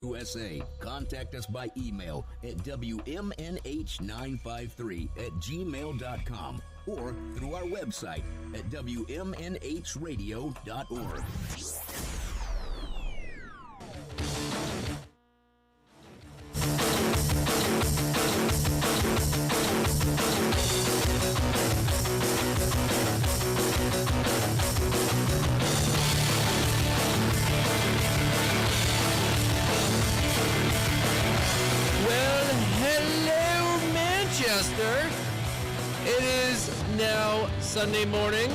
USA. Contact us by email at wmnh953@gmail.com or through our website at wmnhradio.org. It is now Sunday morning,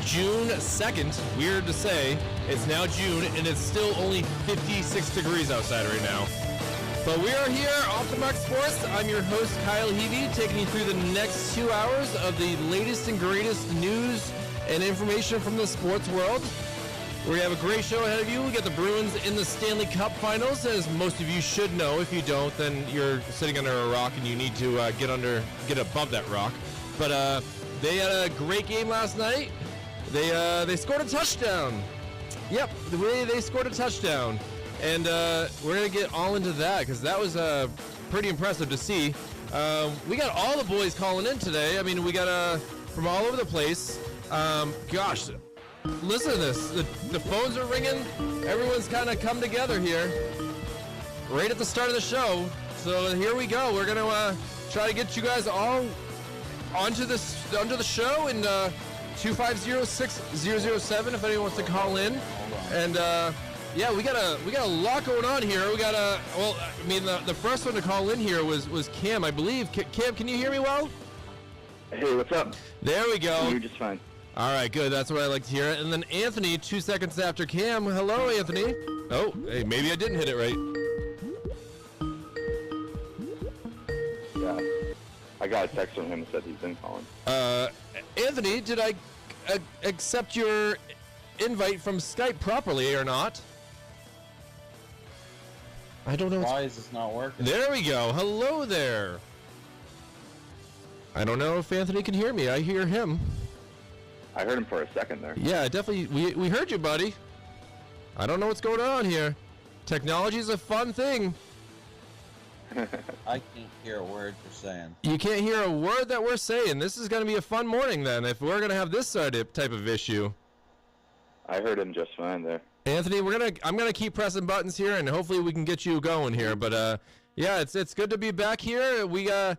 June 2nd. Weird to say. It's now June, and it's still only 56 degrees outside right now. But we are here, Off the Mark Sports. I'm your host, Kyle Heavey, taking you through the next 2 hours of the latest and greatest news and information from the sports world. We have a great show ahead of you. We got the Bruins in the Stanley Cup Finals, as most of you should know. If you don't, then you're sitting under a rock and you need to get above that rock. But they had a great game last night. They scored a touchdown. Yep, they scored a touchdown, and we're gonna get all into that because that was pretty impressive to see. We got all the boys calling in today. I mean, we got from all over the place. Gosh. Listen to this. The phones are ringing. Everyone's kind of come together here right at the start of the show. So here we go. We're going to try to get you guys all onto the show in 250-6007 if anyone wants to call in. And yeah, we got a lot going on here. We got the first one to call in here was Cam, I believe. Cam, can you hear me well? Hey, what's up? There we go. You're just fine. All right, good. That's what I like to hear. And then Anthony, 2 seconds after Cam. Hello, Anthony. Oh, hey, maybe I didn't hit it right. Yeah, I got a text from him that said he's been calling. Anthony, did I accept your invite from Skype properly or not? I don't know. Why is this not working? There we go. Hello there. I don't know if Anthony can hear me. I hear him. I heard him for a second there. Yeah, definitely. We heard you, buddy. I don't know what's going on here. Technology's a fun thing. I can't hear a word you're saying. You can't hear a word that we're saying. This is going to be a fun morning then, if we're going to have this type of issue. I heard him just fine there. Anthony, I'm gonna keep pressing buttons here, and hopefully we can get you going here. But yeah, it's good to be back here. We got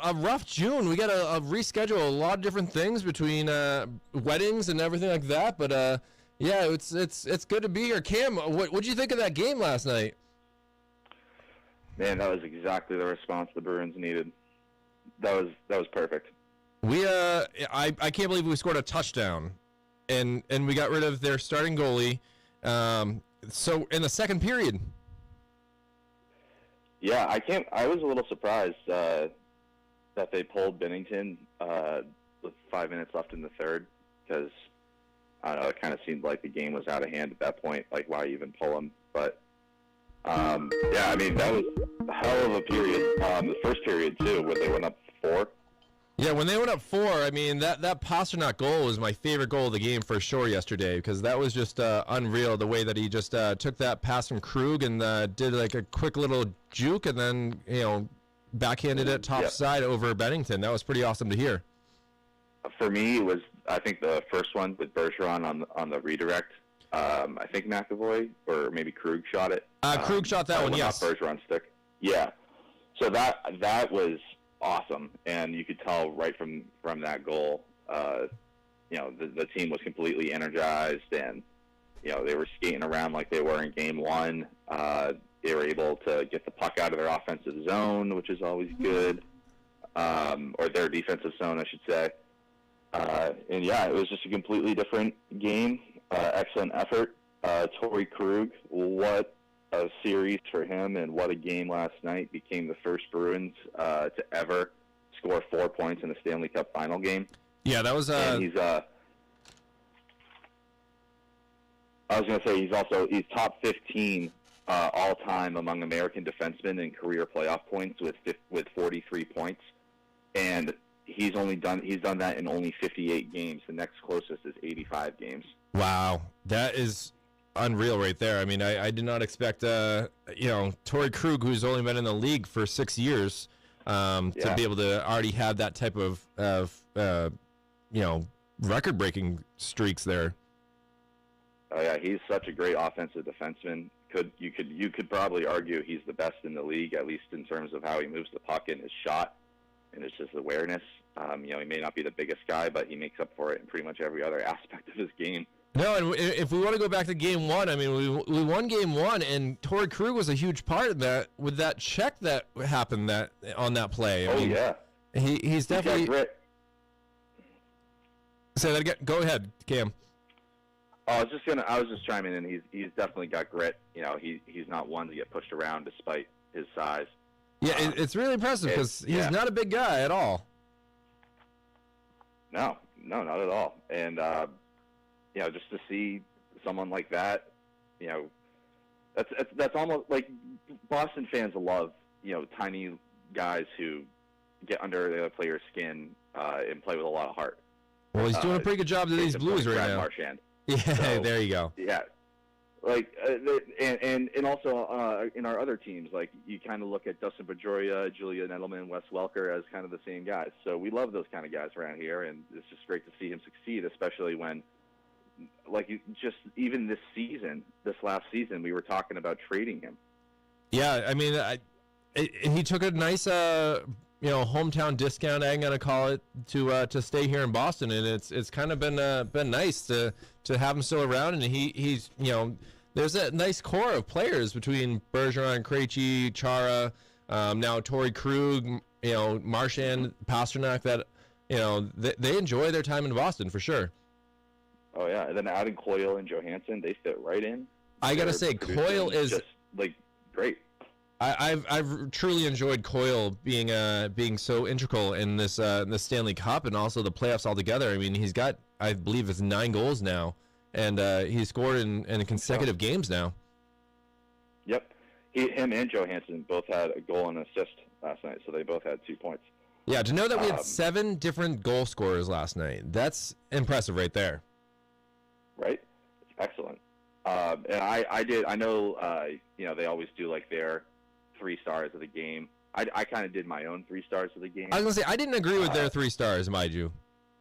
a rough June. We got to reschedule a lot of different things between weddings and everything like that. But yeah, it's good to be here. Cam, what'd you think of that game last night? Man, that was exactly the response the Bruins needed. That was perfect. I can't believe we scored a touchdown, and we got rid of their starting goalie. So in the second period. Yeah, I was a little surprised that they pulled Binnington with 5 minutes left in the third, because I don't know, it kind of seemed like the game was out of hand at that point. Like, why even pull him? But yeah, I mean, that was a hell of a period. The first period too, where they went up 4. Yeah, when they went up 4, I mean, that Pasternak goal was my favorite goal of the game for sure yesterday, because that was just unreal, the way that he just took that pass from Krug and did like a quick little juke and then, backhanded it top side over Bennington. That was pretty awesome to hear. For me, it was, I think, the first one with Bergeron on the redirect. I think McAvoy or maybe Krug shot it. Krug shot that one, yes. Off Bergeron's stick. Yeah. So that was awesome, and you could tell right from that goal, the team was completely energized, and they were skating around like they were in Game 1. They were able to get the puck out of their offensive zone, which is always good, or their defensive zone, I should say. And yeah, it was just a completely different game. Excellent effort. Torrey Krug, what a series for him, and what a game last night. Became the first Bruins to ever score 4 points in the Stanley Cup final game. Yeah, that was and he's I was going to say he's top 15 all time among American defensemen in career playoff points with 43 points, and he's done that in only 58 games. The next closest is 85 games. Wow, that is unreal right there. I mean, I did not expect, Torrey Krug, who's only been in the league for 6 years, to be able to already have that type of record-breaking streaks there. Oh yeah, he's such a great offensive defenseman. You could probably argue he's the best in the league, at least in terms of how he moves the puck and his shot and his just awareness. He may not be the biggest guy, but he makes up for it in pretty much every other aspect of his game. No, and if we want to go back to Game 1, I mean, we won Game 1, and Torrey Krug was a huge part of that with that check that happened on that play. I mean, yeah, he's definitely. Say that again. Go ahead, Cam. I was just chiming in. He's definitely got grit. He's not one to get pushed around despite his size. Yeah, it's really impressive because he's not a big guy at all. No, not at all. And just to see someone like that, that's almost like Boston fans love, tiny guys who get under the other player's skin and play with a lot of heart. Well, he's doing a pretty good job to these Blues right now. Marchand. Yeah, so, there you go. Yeah, like and also in our other teams, like you kind of look at Dustin Pedroia, Julian Edelman, Wes Welker as kind of the same guys. So we love those kind of guys around here, and it's just great to see him succeed, especially when, even this last season, we were talking about trading him. Yeah, I mean, he took a nice hometown discount, I'm gonna call it, to stay here in Boston, and it's kind of been nice to have him still around, and he's there's a nice core of players between Bergeron, Krejci, Chara, now Torrey Krug, Marchand, Pasternak, that they enjoy their time in Boston for sure. Oh yeah, and then adding Coyle and Johansson, they fit right in. I gotta say, Coyle is just great. I've truly enjoyed Coyle being so integral in this Stanley Cup and also the playoffs altogether. I mean, he's got, I believe it's 9 goals now, and he's scored in consecutive games now. Yep, him and Johansson both had a goal and an assist last night, so they both had 2 points. Yeah, to know that we had 7 different goal scorers last night, that's impressive right there. Right, it's excellent. And I know they always do like their 3 stars of the game. I kind of did my own 3 stars of the game. I was gonna say I didn't agree with their 3 stars, mind you.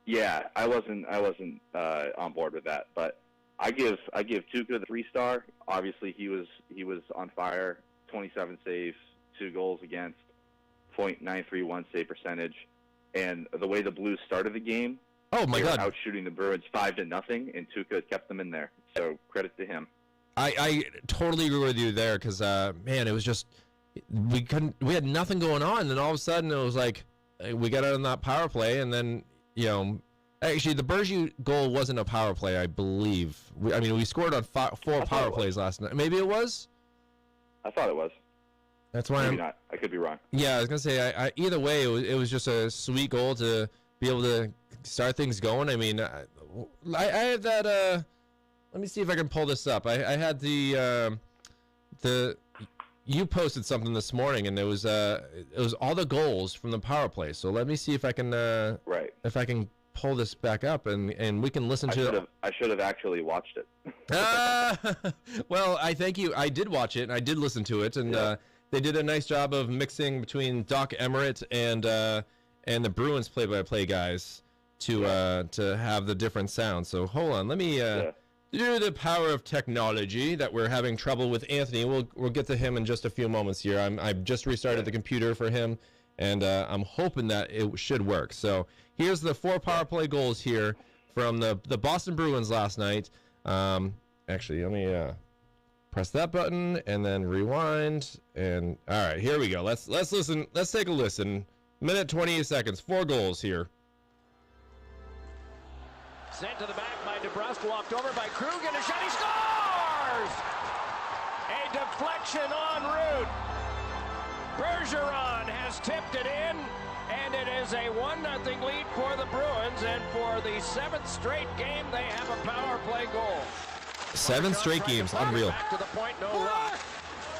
Yeah, I wasn't on board with that, but I give Tuukka the 3-star. Obviously, he was on fire. 27 saves, 2 goals against, .931 save percentage, and the way the Blues started the game. Oh my God! Out shooting the Bruins 5-0, and Tuukka kept them in there. So credit to him. I totally agree with you there because man, it was just we had nothing going on, and then all of a sudden it was like we got out on that power play, and then actually the Bergie goal wasn't a power play, I believe. We scored on 4 power plays last night. Maybe it was. I thought it was. That's why Maybe not. I could be wrong. Yeah, I was gonna say I either way it was just a sweet goal to be able to start things going. I mean, I had that. Let me see if I can pull this up. I had the you posted something this morning, and it was all the goals from the power play. So let me see if I can if I can pull this back up, and we can listen to. I should have actually watched it. Well, I thank you. I did watch it, and I did listen to it, and they did a nice job of mixing between Doc Emmerich and the Bruins play-by-play guys to have the different sounds. So hold on, let me. Due to the power of technology that we're having trouble with Anthony, we'll get to him in just a few moments here. I've just restarted the computer for him, and I'm hoping that it should work. So here's the 4 power play goals here from the Boston Bruins last night. Actually, let me press that button and then rewind. And all right, here we go. Let's listen. Let's take a listen. Minute 28 seconds. 4 goals here. Sent to the back by DeBrusque, walked over by Krug, and a shot, he scores! A deflection en route. Bergeron has tipped it in, and it is a 1-0 lead for the Bruins, and for the 7th straight game, they have a power play goal. 7 straight games, unreal. Back to the point, no luck.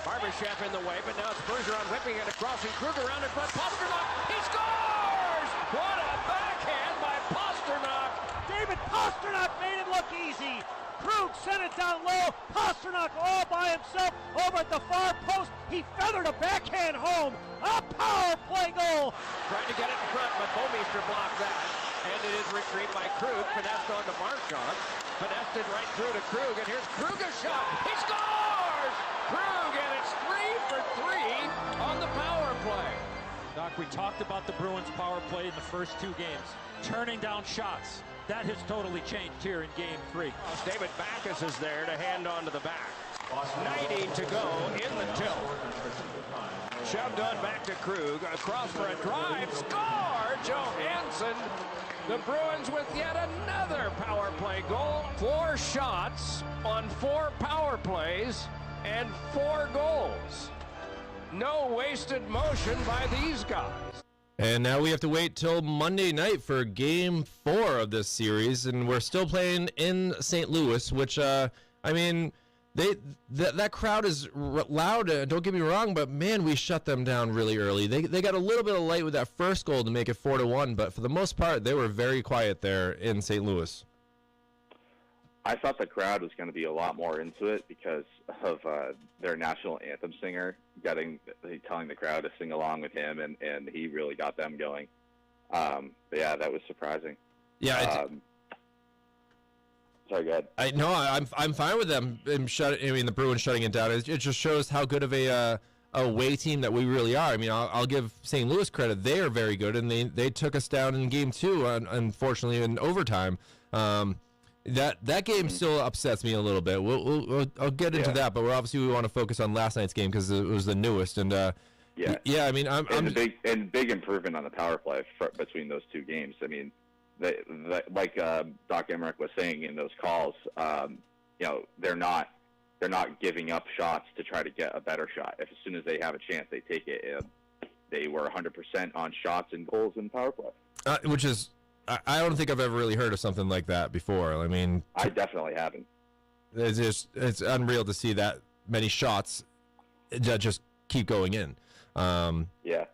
Barbashev in the way, but now it's Bergeron whipping it across, and Krug around in front. Pasternak, he scores! What a backhand by Pasternak! David Pasternak made it look easy. Krug sent it down low. Pasternak all by himself over at the far post. He feathered a backhand home. A power play goal. Trying to get it in front, but Bomeister blocked that. And it is retrieved by Krug. Finessed on to Marchand. Finessed it right through to Krug. And here's Krug's shot. He scores! Krug, and it's 3 for 3 on the power play. Doc, we talked about the Bruins power play in the first 2 games. Turning down shots. That has totally changed here in Game 3. David Backes is there to hand on to the back. 90 to go in the tilt. Shoved on back to Krug. Across for a drive. Score! Johansson. The Bruins with yet another power play goal. 4 shots on 4 power plays and 4 goals. No wasted motion by these guys. And now we have to wait till Monday night for Game 4 of this series, and we're still playing in St. Louis, which, I mean, that crowd is loud, don't get me wrong, but, man, we shut them down really early. They got a little bit of light with that first goal to make it 4-1, but for the most part, they were very quiet there in St. Louis. I thought the crowd was going to be a lot more into it because of their national anthem singer telling the crowd to sing along with him, and he really got them going. But yeah, that was surprising. Yeah. Sorry, go ahead. I'm fine with them. The Bruins shutting it down. It just shows how good of a away team that we really are. I mean, I'll give St. Louis credit. They are very good, and they took us down in Game 2, unfortunately, in overtime. That game still upsets me a little bit. I'll get into that, but we want to focus on last night's game because it was the newest. And I mean, I'm big improvement on the power play between those 2 games. I mean, like Doc Emmerich was saying in those calls, they're not giving up shots to try to get a better shot. As soon as they have a chance, they take it. They were 100% on shots and goals in power play, which is. I don't think I've ever really heard of something like that before. I mean, I definitely haven't. It's unreal to see that many shots that just keep going in. Yeah.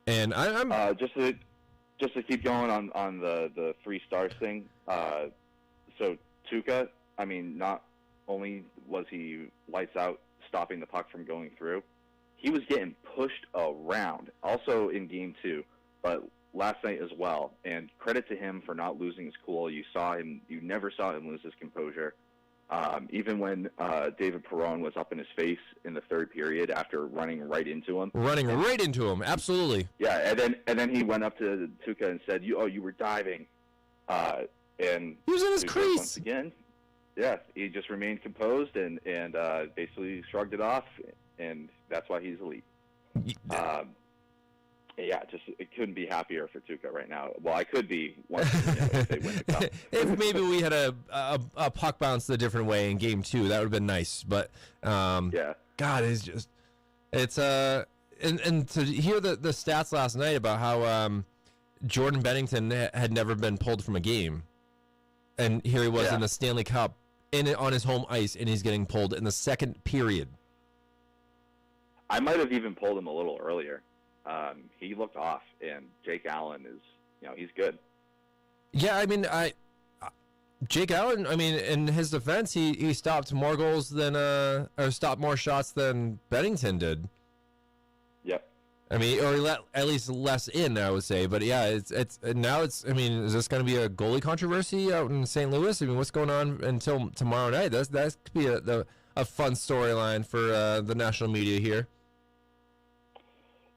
And I'm just to keep going on the 3 stars thing. So Tuukka, I mean, not only was he lights out stopping the puck from going through, he was getting pushed around. Also in Game 2, but last night as well, and credit to him for not losing his cool. You never saw him lose his composure. Even when David Perron was up in his face in the 3rd period after running right into him. Absolutely. Yeah, and then he went up to Tuukka and said, you were diving. And he was in his Tuukka, crease. Once again, yeah, he just remained composed and basically shrugged it off, and that's why he's elite. Yeah, it couldn't be happier for Tuukka right now. Well, I could be once if they win the cup. If maybe we had a puck bounce a different way in Game 2, that would have been nice. But yeah, God, and to hear the stats last night about how Jordan Bennington had never been pulled from a game, and here he was in the Stanley Cup on his home ice, and he's getting pulled in the 2nd period. I might have even pulled him a little earlier. He looked off, and Jake Allen is, he's good. Yeah, I mean, Jake Allen, I mean, in his defense, he stopped more goals than, or stopped more shots than Bennington did. Yep. I mean, or at least less in, I would say. But yeah, it's now it's. I mean, is this going to be a goalie controversy out in St. Louis? I mean, what's going on until tomorrow night? That could be a fun storyline for the national media here.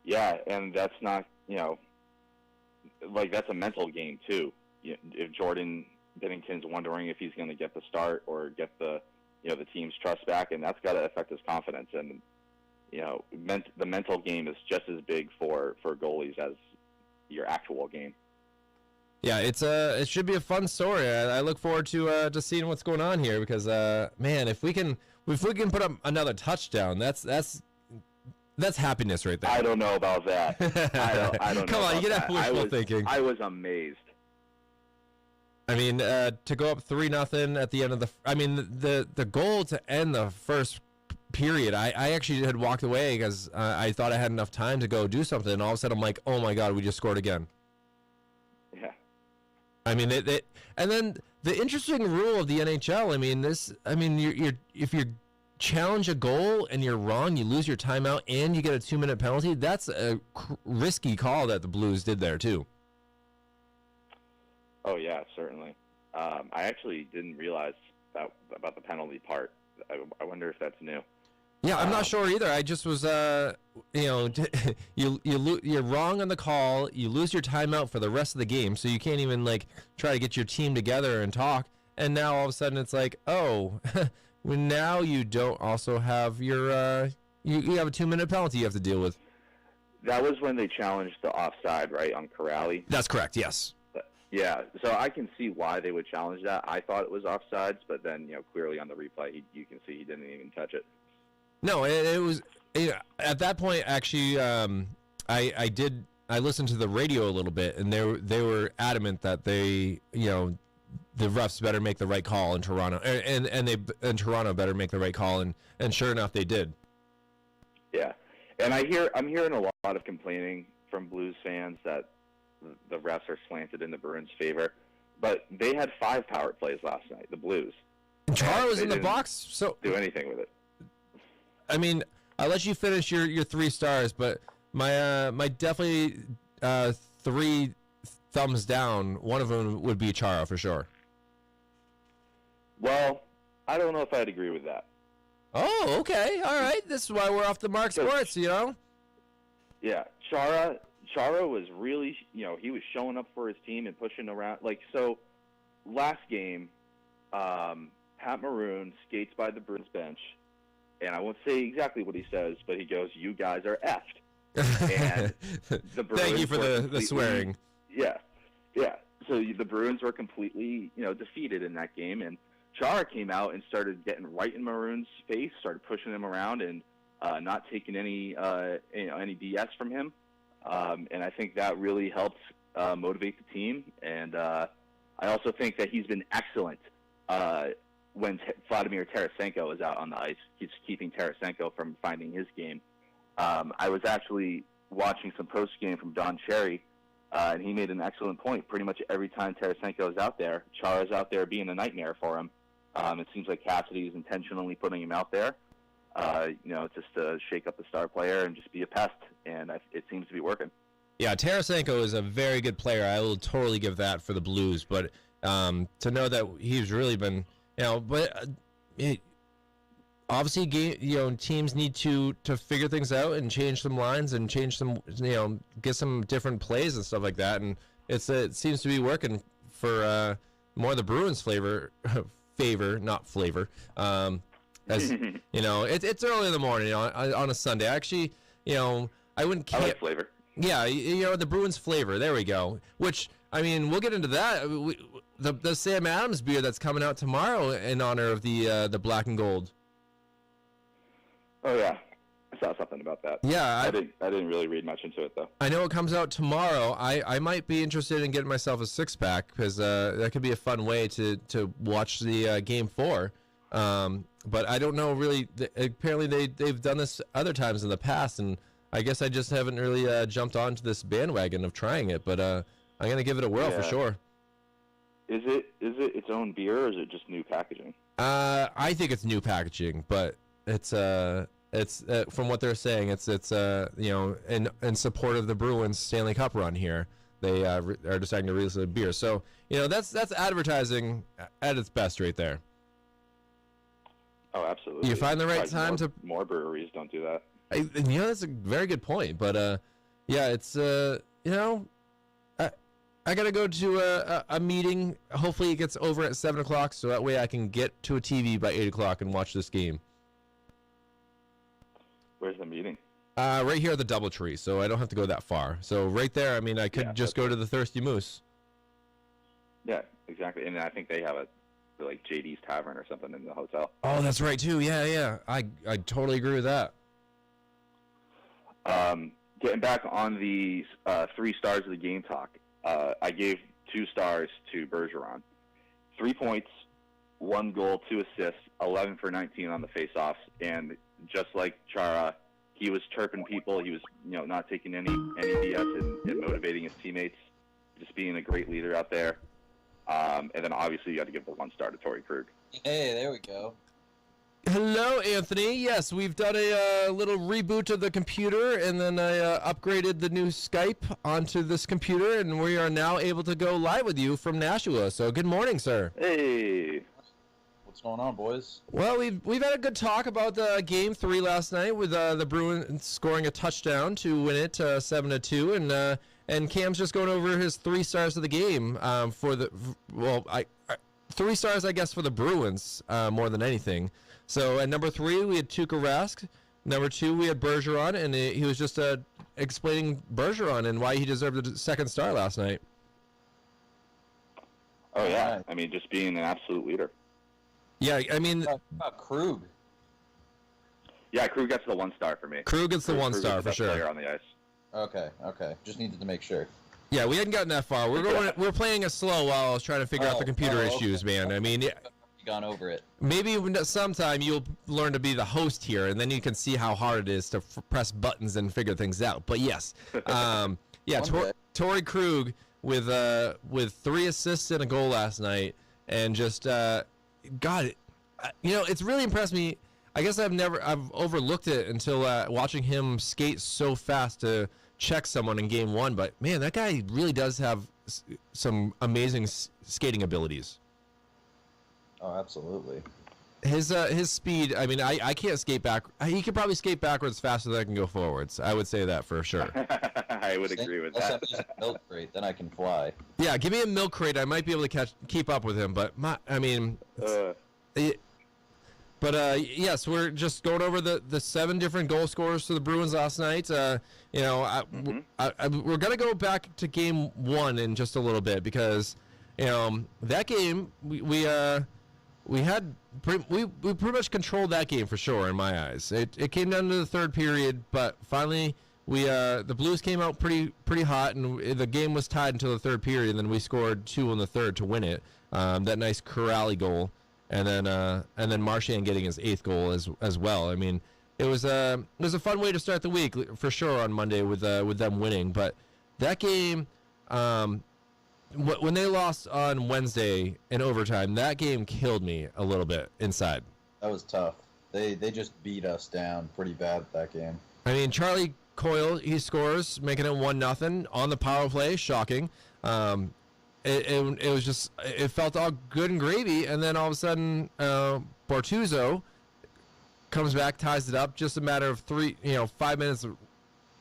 Yeah, and that's not, that's a mental game too. If Jordan Bennington's wondering if he's going to get the start or get the team's trust back, and that's got to affect his confidence. And the mental game is just as big for goalies as your actual game. Yeah, it should be a fun story. I look forward to seeing what's going on here because man, if we can put up another touchdown, that's happiness right there. I don't know about that. I don't know. Come on, you get that wishful thinking. I was amazed. I mean, to go up 3-0 at the end of the goal to end the first period, I actually had walked away because I thought I had enough time to go do something, and all of a sudden I'm like, oh my God, we just scored again. Yeah. I mean, and then the interesting rule of the NHL. I mean, you're if you challenge a goal and you're wrong, you lose your timeout and you get a 2-minute penalty. That's a risky call that the Blues did there too. Oh yeah, certainly. I actually didn't realize about the penalty part. I wonder if that's new. Yeah, I'm not sure either. I just was, you're wrong on the call. You lose your timeout for the rest of the game, so you can't even try to get your team together and talk. And now all of a sudden it's like, oh, well, now you don't also have your, you have a 2-minute penalty you have to deal with. That was when they challenged the offside, right, on Corrali? That's correct. Yes. Yeah, so I can see why they would challenge that. I thought it was offsides, but then clearly on the replay, you can see he didn't even touch it. No, it was at that point. Actually, I listened to the radio a little bit, and they were adamant that the refs better make the right call in Toronto, and Toronto better make the right call, and sure enough, they did. Yeah, and I'm hearing a lot of complaining from Blues fans that the refs are slanted in the Bruins' favor, but they had 5 power plays last night. The Blues. Chara was in the box, so do anything with it. I mean, I'll let you finish your 3 stars, but my definitely 3 thumbs down. One of them would be Chara for sure. Well, I don't know if I'd agree with that. Oh, okay, all right. This is why we're off the mark sports, Yeah, Chara was really, he was showing up for his team and pushing around. So last game, Pat Maroon skates by the Bruins bench. And I won't say exactly what he says, but he goes, "You guys are effed." And the Bruins Thank you for the swearing. Yeah. So the Bruins were completely, defeated in that game. And Chara came out and started getting right in Maroon's face, started pushing him around, and not taking any BS from him. And I think that really helped motivate the team. And I also think that he's been excellent. When Vladimir Tarasenko is out on the ice, he's keeping Tarasenko from finding his game. I was actually watching some post-game from Don Cherry, and he made an excellent point. Pretty much every time Tarasenko is out there, Chara's out there being a nightmare for him. It seems like Cassidy is intentionally putting him out there, just to shake up the star player and just be a pest, and it seems to be working. Yeah, Tarasenko is a very good player. I will totally give that for the Blues, but to know that he's really been... obviously, teams need to figure things out and change some lines and change some, get some different plays and stuff like that. And it seems to be working for more the Bruins favor, not flavor. As it's early in the morning on a Sunday. Actually, I wouldn't. I like flavor. Yeah, the Bruins flavor. There we go. Which, I mean, we'll get into that. The Sam Adams beer that's coming out tomorrow in honor of the black and gold. Oh yeah, I saw something about that. Yeah, I didn't really read much into it though. I know it comes out tomorrow. I might be interested in getting myself a 6-pack because that could be a fun way to watch the Game 4. But I don't know really. Apparently they've done this other times in the past, and I guess I just haven't really jumped onto this bandwagon of trying it. But I'm gonna give it a whirl for sure. Is it its own beer, or is it just new packaging? I think it's new packaging, but it's from what they're saying, it's in support of the Bruins Stanley Cup run here. They are deciding to release a beer, so that's advertising at its best right there. Oh, absolutely. You find the right time to. More breweries don't do that. That's a very good point, but it's I gotta go to a meeting. Hopefully it gets over at 7 o'clock, so that way I can get to a TV by 8 o'clock and watch this game. Where's the meeting? Right here at the DoubleTree, so I don't have to go that far. So right there, I mean, I could just go to the Thirsty Moose. Yeah, exactly. And I think they have like JD's Tavern or something in the hotel. Oh, that's right too. Yeah. I totally agree with that. Getting back on the 3 stars of the game talk. I gave 2 stars to Bergeron. 3 points, 1 goal, 2 assists, 11 for 19 on the faceoffs, and just like Chara, he was chirping people. He was, not taking any BS and motivating his teammates, just being a great leader out there. And then obviously you got to give the 1 star to Torrey Krug. Hey, there we go. Hello, Anthony. Yes, we've done a little reboot of the computer, and then I upgraded the new Skype onto this computer, and we are now able to go live with you from Nashua. So good morning, sir. Hey. What's going on, boys? Well, we've had a good talk about Game 3 last night with the Bruins scoring a touchdown to win it 7-2, and Cam's just going over his 3 stars of the game for the 3 stars, I guess, for the Bruins more than anything. So at number 3, we had Tuukka Rask. Number 2, we had Bergeron, and he was just explaining Bergeron and why he deserved the 2nd star last night. Oh, yeah. I mean, just being an absolute leader. Yeah, I mean... How about Krug? Yeah, Krug gets the 1 star for me. Krug gets the 1 Krug star is the for best sure. player on the ice. Okay. Just needed to make sure. Yeah, we hadn't gotten that far. We're playing it slow while I was trying to figure out the computer issues, man. I mean... Gone over it. Maybe sometime you'll learn to be the host here, and then you can see how hard it is to press buttons and figure things out. But yes, Torrey Krug with 3 assists and a goal last night, and just it's really impressed me. I guess I've overlooked it until watching him skate so fast to check someone in Game 1. But man, that guy really does have some amazing skating abilities. Oh, absolutely. His speed, I mean, I can't skate back. He could probably skate backwards faster than I can go forwards. I would say that for sure. I would agree with that. Unless I'm using a milk crate, then I can fly. Yeah, give me a milk crate. I might be able to keep up with him, but yes, we're just going over the 7 different goal scorers for the Bruins last night. We're gonna go back to Game 1 in just a little bit because that game we pretty much controlled that game for sure in my eyes. It came down to the 3rd period, but finally the Blues came out pretty hot, and the game was tied until the 3rd period. And then we scored 2 in the 3rd to win it. That nice Corrali goal, and then Marchand getting his 8th goal as well. I mean, it was a fun way to start the week for sure on Monday with them winning. But that game. When they lost on Wednesday in overtime, that game killed me a little bit inside. That was tough. They just beat us down pretty bad that game. I mean, Charlie Coyle, he scores, making it 1-0 on the power play. Shocking. It was just, it felt all good and gravy, and then all of a sudden, Bortuzzo comes back, ties it up. Just a matter of 5 minutes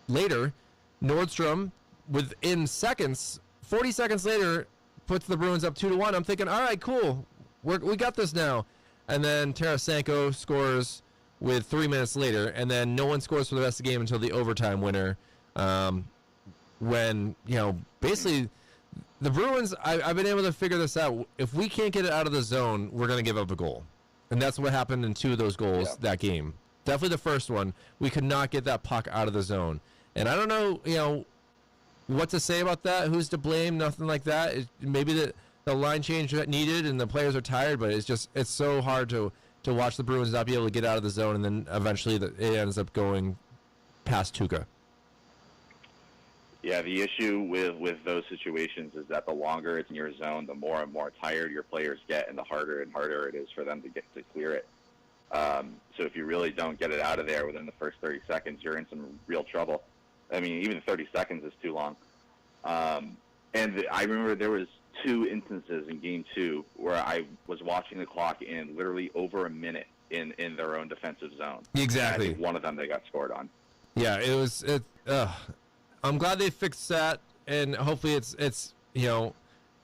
later, Nordstrom, within seconds. 40 seconds later, puts the Bruins up 2-1. I'm thinking, all right, cool, we got this now. And then Tarasenko scores with 3 minutes later, and then no one scores for the rest of the game until the overtime winner. When basically the Bruins, I've been able to figure this out. If we can't get it out of the zone, we're going to give up a goal, and that's what happened in 2 of those goals that game. Definitely the first one, we could not get that puck out of the zone, and I don't know, what to say about that, who's to blame, nothing like that. Maybe the line change needed and the players are tired, but it's so hard to watch the Bruins not be able to get out of the zone, and then eventually it ends up going past Tuukka. Yeah, the issue with those situations is that the longer it's in your zone, the more and more tired your players get, and the harder and harder it is for them to get to clear it. So if you really don't get it out of there within the first 30 seconds, you're in some real trouble. I mean, even 30 seconds is too long. And I remember there was 2 instances in Game 2 where I was watching the clock in literally over a minute in their own defensive zone. Exactly. And I think one of them they got scored on. Yeah, it was. I'm glad they fixed that, and hopefully it's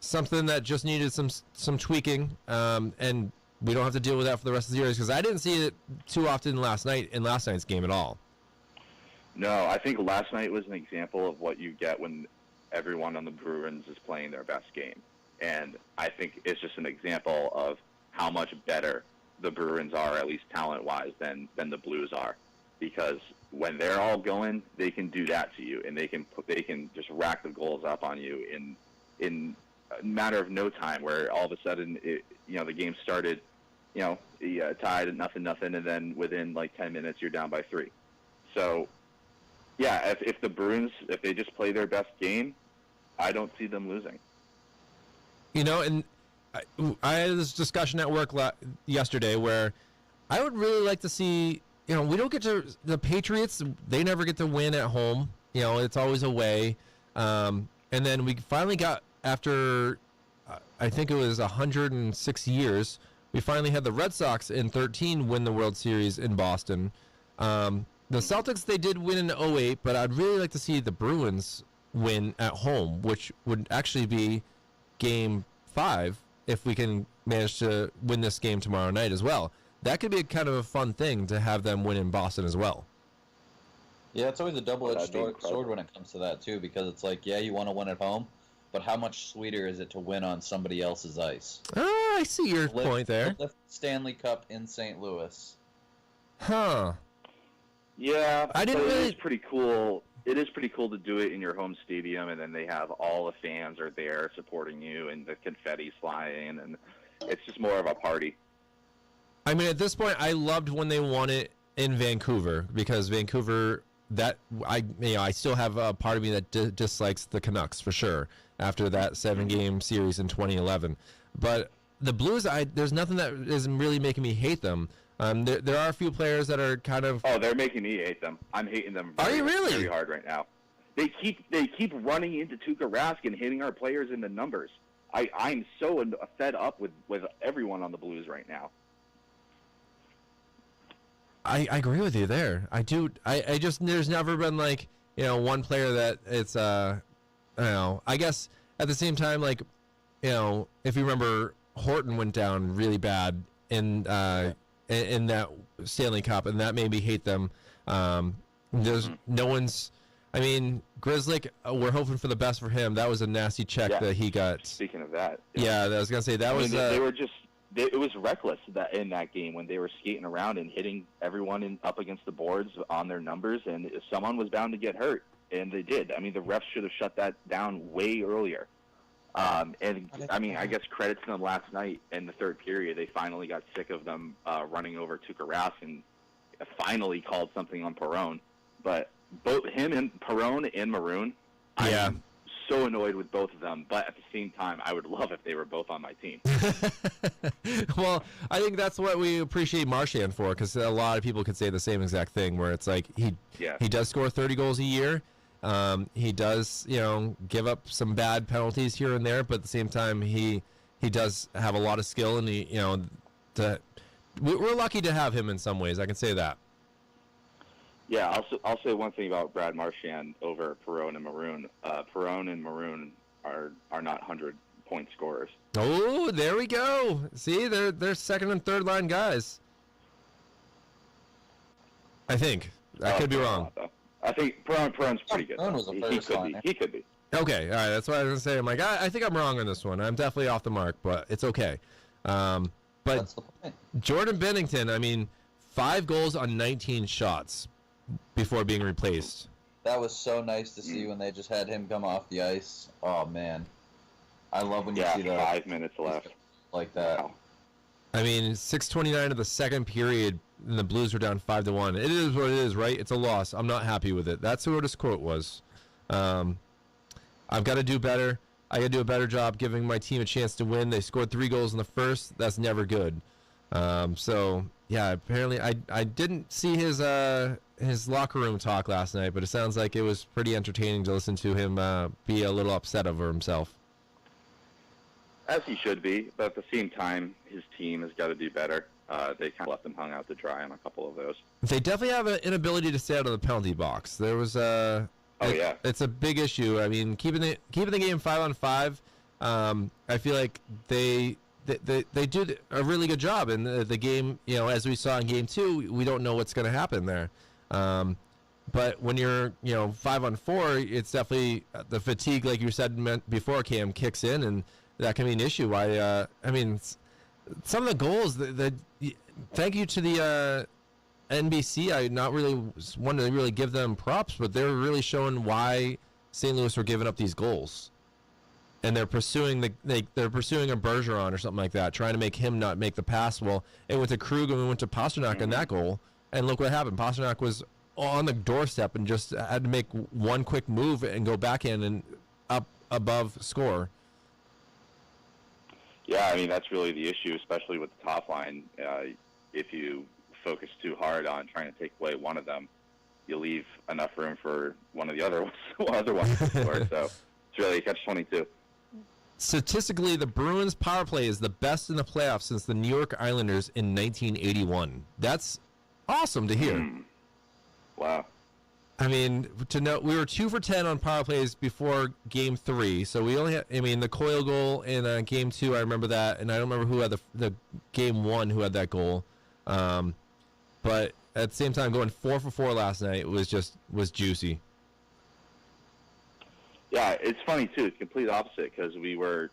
something that just needed some tweaking, and we don't have to deal with that for the rest of the series, because I didn't see it too often in last night's game at all. No, I think last night was an example of what you get when everyone on the Bruins is playing their best game. And I think it's just an example of how much better the Bruins are, at least talent-wise, than the Blues are. Because when they're all going, they can do that to you, and they can just rack the goals up on you in a matter of no time, where all of a sudden the game started, tied at 0-0, and then within like 10 minutes you're down by 3. So yeah, if the Bruins, if they just play their best game, I don't see them losing. You know, and I had this discussion at work yesterday where I would really like to see, you know, we don't get to, the Patriots, they never get to win at home. You know, it's always away. And then we finally got, after, I think it was 106 years, we finally had the Red Sox in 13 win the World Series in Boston. The Celtics, they did win in 08, but I'd really like to see the Bruins win at home, which would actually be Game 5 if we can manage to win this game tomorrow night as well. That could be kind of a fun thing to have them win in Boston as well. Yeah, it's always a double-edged That'd be sword when it comes to that, too, because it's like, yeah, you want to win at home, but how much sweeter is it to win on somebody else's ice? I see your point there. Lift Stanley Cup in St. Louis. Huh. Yeah, I didn't but really- It is pretty cool. It is pretty cool to do it in your home stadium, and then they have all the fans are there supporting you, and the confetti's flying, and it's just more of a party. I mean, at this point, I loved when they won it in Vancouver, because Vancouver, I still have a part of me that dislikes the Canucks for sure after that 7-game series in 2011. But the Blues, there's nothing that is really making me hate them. There are a few players that are kind of. Oh, they're making me hate them. I'm hating them. Are you really? Very hard right now. They keep running into Tuukka Rask and hitting our players in the numbers. I'm so fed up with everyone on the Blues right now. I agree with you there. I do. I just, there's never been like, you know, one player that it's I don't know. I guess at the same time, like, you know, if you remember, Horton went down really bad in that Stanley Cup, and that made me hate them. There's no one's. I mean, Grzelcyk, we're hoping for the best for him. That was a nasty check that he got. Speaking of that, Yeah, I was gonna say that was. They were just. It was reckless in that game when they were skating around and hitting everyone up against the boards on their numbers, and someone was bound to get hurt, and they did. I mean, the refs should have shut that down way earlier. And I mean, I guess credit to them last night in the third period. They finally got sick of them running over Tuukka Rask and finally called something on Perron. But both him and Perron and Maroon, Yeah. I'm so annoyed with both of them. But at the same time, I would love if they were both on my team. Well, I think that's what we appreciate Marchand for, because a lot of people could say the same exact thing, where it's like he does score 30 goals a year. He does, you know, give up some bad penalties here and there, but at the same time, he does have a lot of skill, and we're lucky to have him in some ways. I can say that. Yeah, I'll say one thing about Brad Marchand over Perron and Maroon. Perron and Maroon are not 100-point scorers. Oh, there we go. See, they're second and third line guys. I think. I could be wrong. I think Perron's pretty good. Perron was a first liner. He could be. Okay, all right. That's what I was gonna say. I'm like, I think I'm wrong on this one. I'm definitely off the mark, but it's okay. But That's the point. Jordan Binnington, I mean, 5 goals on 19 shots before being replaced. That was so nice to see when they just had him come off the ice. Oh, man. I love when you see that. 5 minutes left. Like that. Wow. I mean, 6:29 of the second period, and the Blues were down 5-1. It is what it is, right? It's a loss. I'm not happy with it. That's what his quote was. I've got to do better. I got to do a better job giving my team a chance to win. They scored 3 goals in the first. That's never good. So yeah, apparently I didn't see his locker room talk last night, but it sounds like it was pretty entertaining to listen to him be a little upset over himself. As he should be, but at the same time, his team has got to do better. They kind of left him hung out to dry on a couple of those. They definitely have an inability to stay out of the penalty box. There was it's a big issue. I mean, keeping the game 5-on-5. I feel like they do a really good job in the game. You know, as we saw in Game 2, we don't know what's going to happen there. But when you're 5-on-4, it's definitely the fatigue, like you said before, Cam, kicks in, and that can be an issue. I mean, some of the goals. Thank you to the NBC. I not really wanted to really give them props, but they're really showing why St. Louis were giving up these goals. And they're pursuing they're pursuing a Bergeron or something like that, trying to make him not make the pass. Well, it went to Krug and we went to Pastrnak in that goal, and look what happened. Pastrnak was on the doorstep and just had to make one quick move and go backhand and up above score. Yeah, I mean, that's really the issue, especially with the top line. If you focus too hard on trying to take away one of them, you leave enough room for one of the other ones to score. So it's really a catch-22. Statistically, the Bruins' power play is the best in the playoffs since the New York Islanders in 1981. That's awesome to hear. Wow. I mean, to know we were 2 for 10 on power plays before Game 3, so we only had. I mean, the Coyle goal in Game 2, I remember that, and I don't remember who had the Game 1 who had that goal. But at the same time, going 4 for 4 last night was juicy. Yeah, it's funny too. It's complete opposite because we were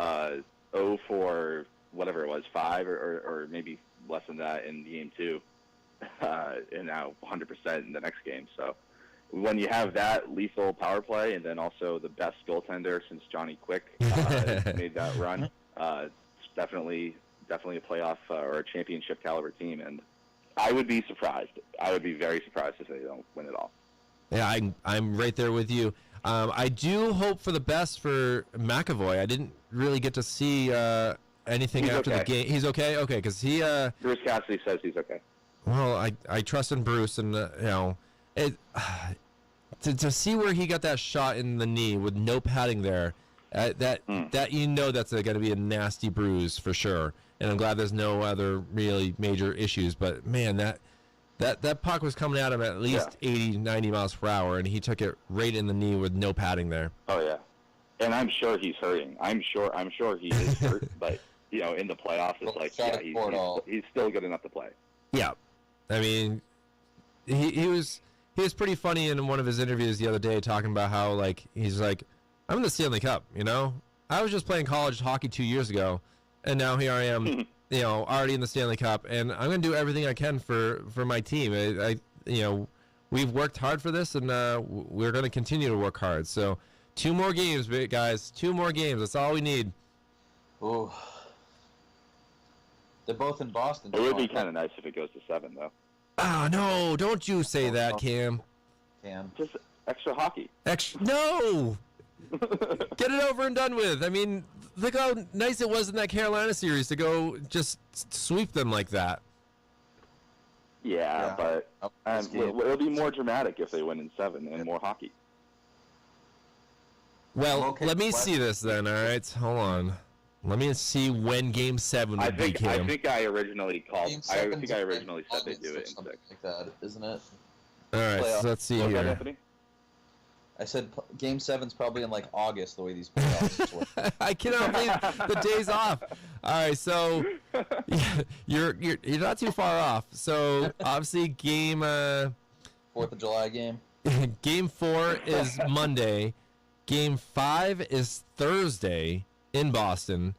0 for whatever it was, 5 or maybe less than that in Game 2. And now 100% in the next game. So when you have that lethal power play and then also the best goaltender since Johnny Quick made that run, it's definitely a playoff or a championship caliber team. And I would be surprised. I would be very surprised if they don't win it all. Yeah, I'm right there with you. I do hope for the best for McAvoy. I didn't really get to see anything He's after okay. the game. He's okay? Okay, because he... Bruce Cassidy says he's okay. Well, I trust in Bruce, and to see where he got that shot in the knee with no padding there, that that's going to be a nasty bruise for sure. And I'm glad there's no other really major issues. But man, that puck was coming at him at least 80, 90 miles per hour, and he took it right in the knee with no padding there. Oh yeah, and I'm sure he's hurting. I'm sure he is hurt, but in the playoffs, it's like he's still good enough to play. Yeah. I mean, he was pretty funny in one of his interviews the other day talking about how, like, he's like, I'm in the Stanley Cup, I was just playing college hockey 2 years ago, and now here I am, already in the Stanley Cup, and I'm going to do everything I can for my team. We've worked hard for this, and we're going to continue to work hard. So 2 more games, guys. 2 more games. That's all we need. Oh. They're both in Boston. It would be kind of nice if it goes to 7, though. Ah, no, don't you say that, Cam. Just extra hockey. No! Get it over and done with. I mean, look how nice it was in that Carolina series to go just sweep them like that. Yeah. But it'll be more dramatic if they win in 7 and more hockey. Well, let me see this then, all right? Hold on. Let me see when Game 7 would be, Cam. I think I originally said they'd do it in 6. Like that, isn't it? All right, so let's see here. Anthony? I said Game 7's probably in like August, the way these playoffs work. I cannot believe the days off. All right, so you're not too far off. So obviously Game 4th of July game. Game 4 is Monday. Game 5 is Thursday in Boston.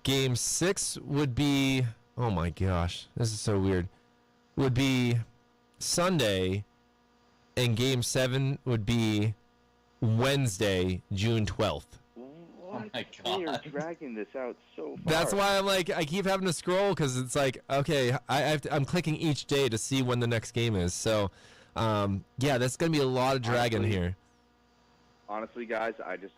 Game 6 would be, oh my gosh, this is so weird, would be Sunday, and Game 7 would be Wednesday, June 12th. What? Oh my God. They are dragging this out so far. That's why I'm like, I keep having to scroll because it's like, okay, I'm clicking each day to see when the next game is. So, yeah, that's gonna be a lot of dragging here. Honestly, guys, I just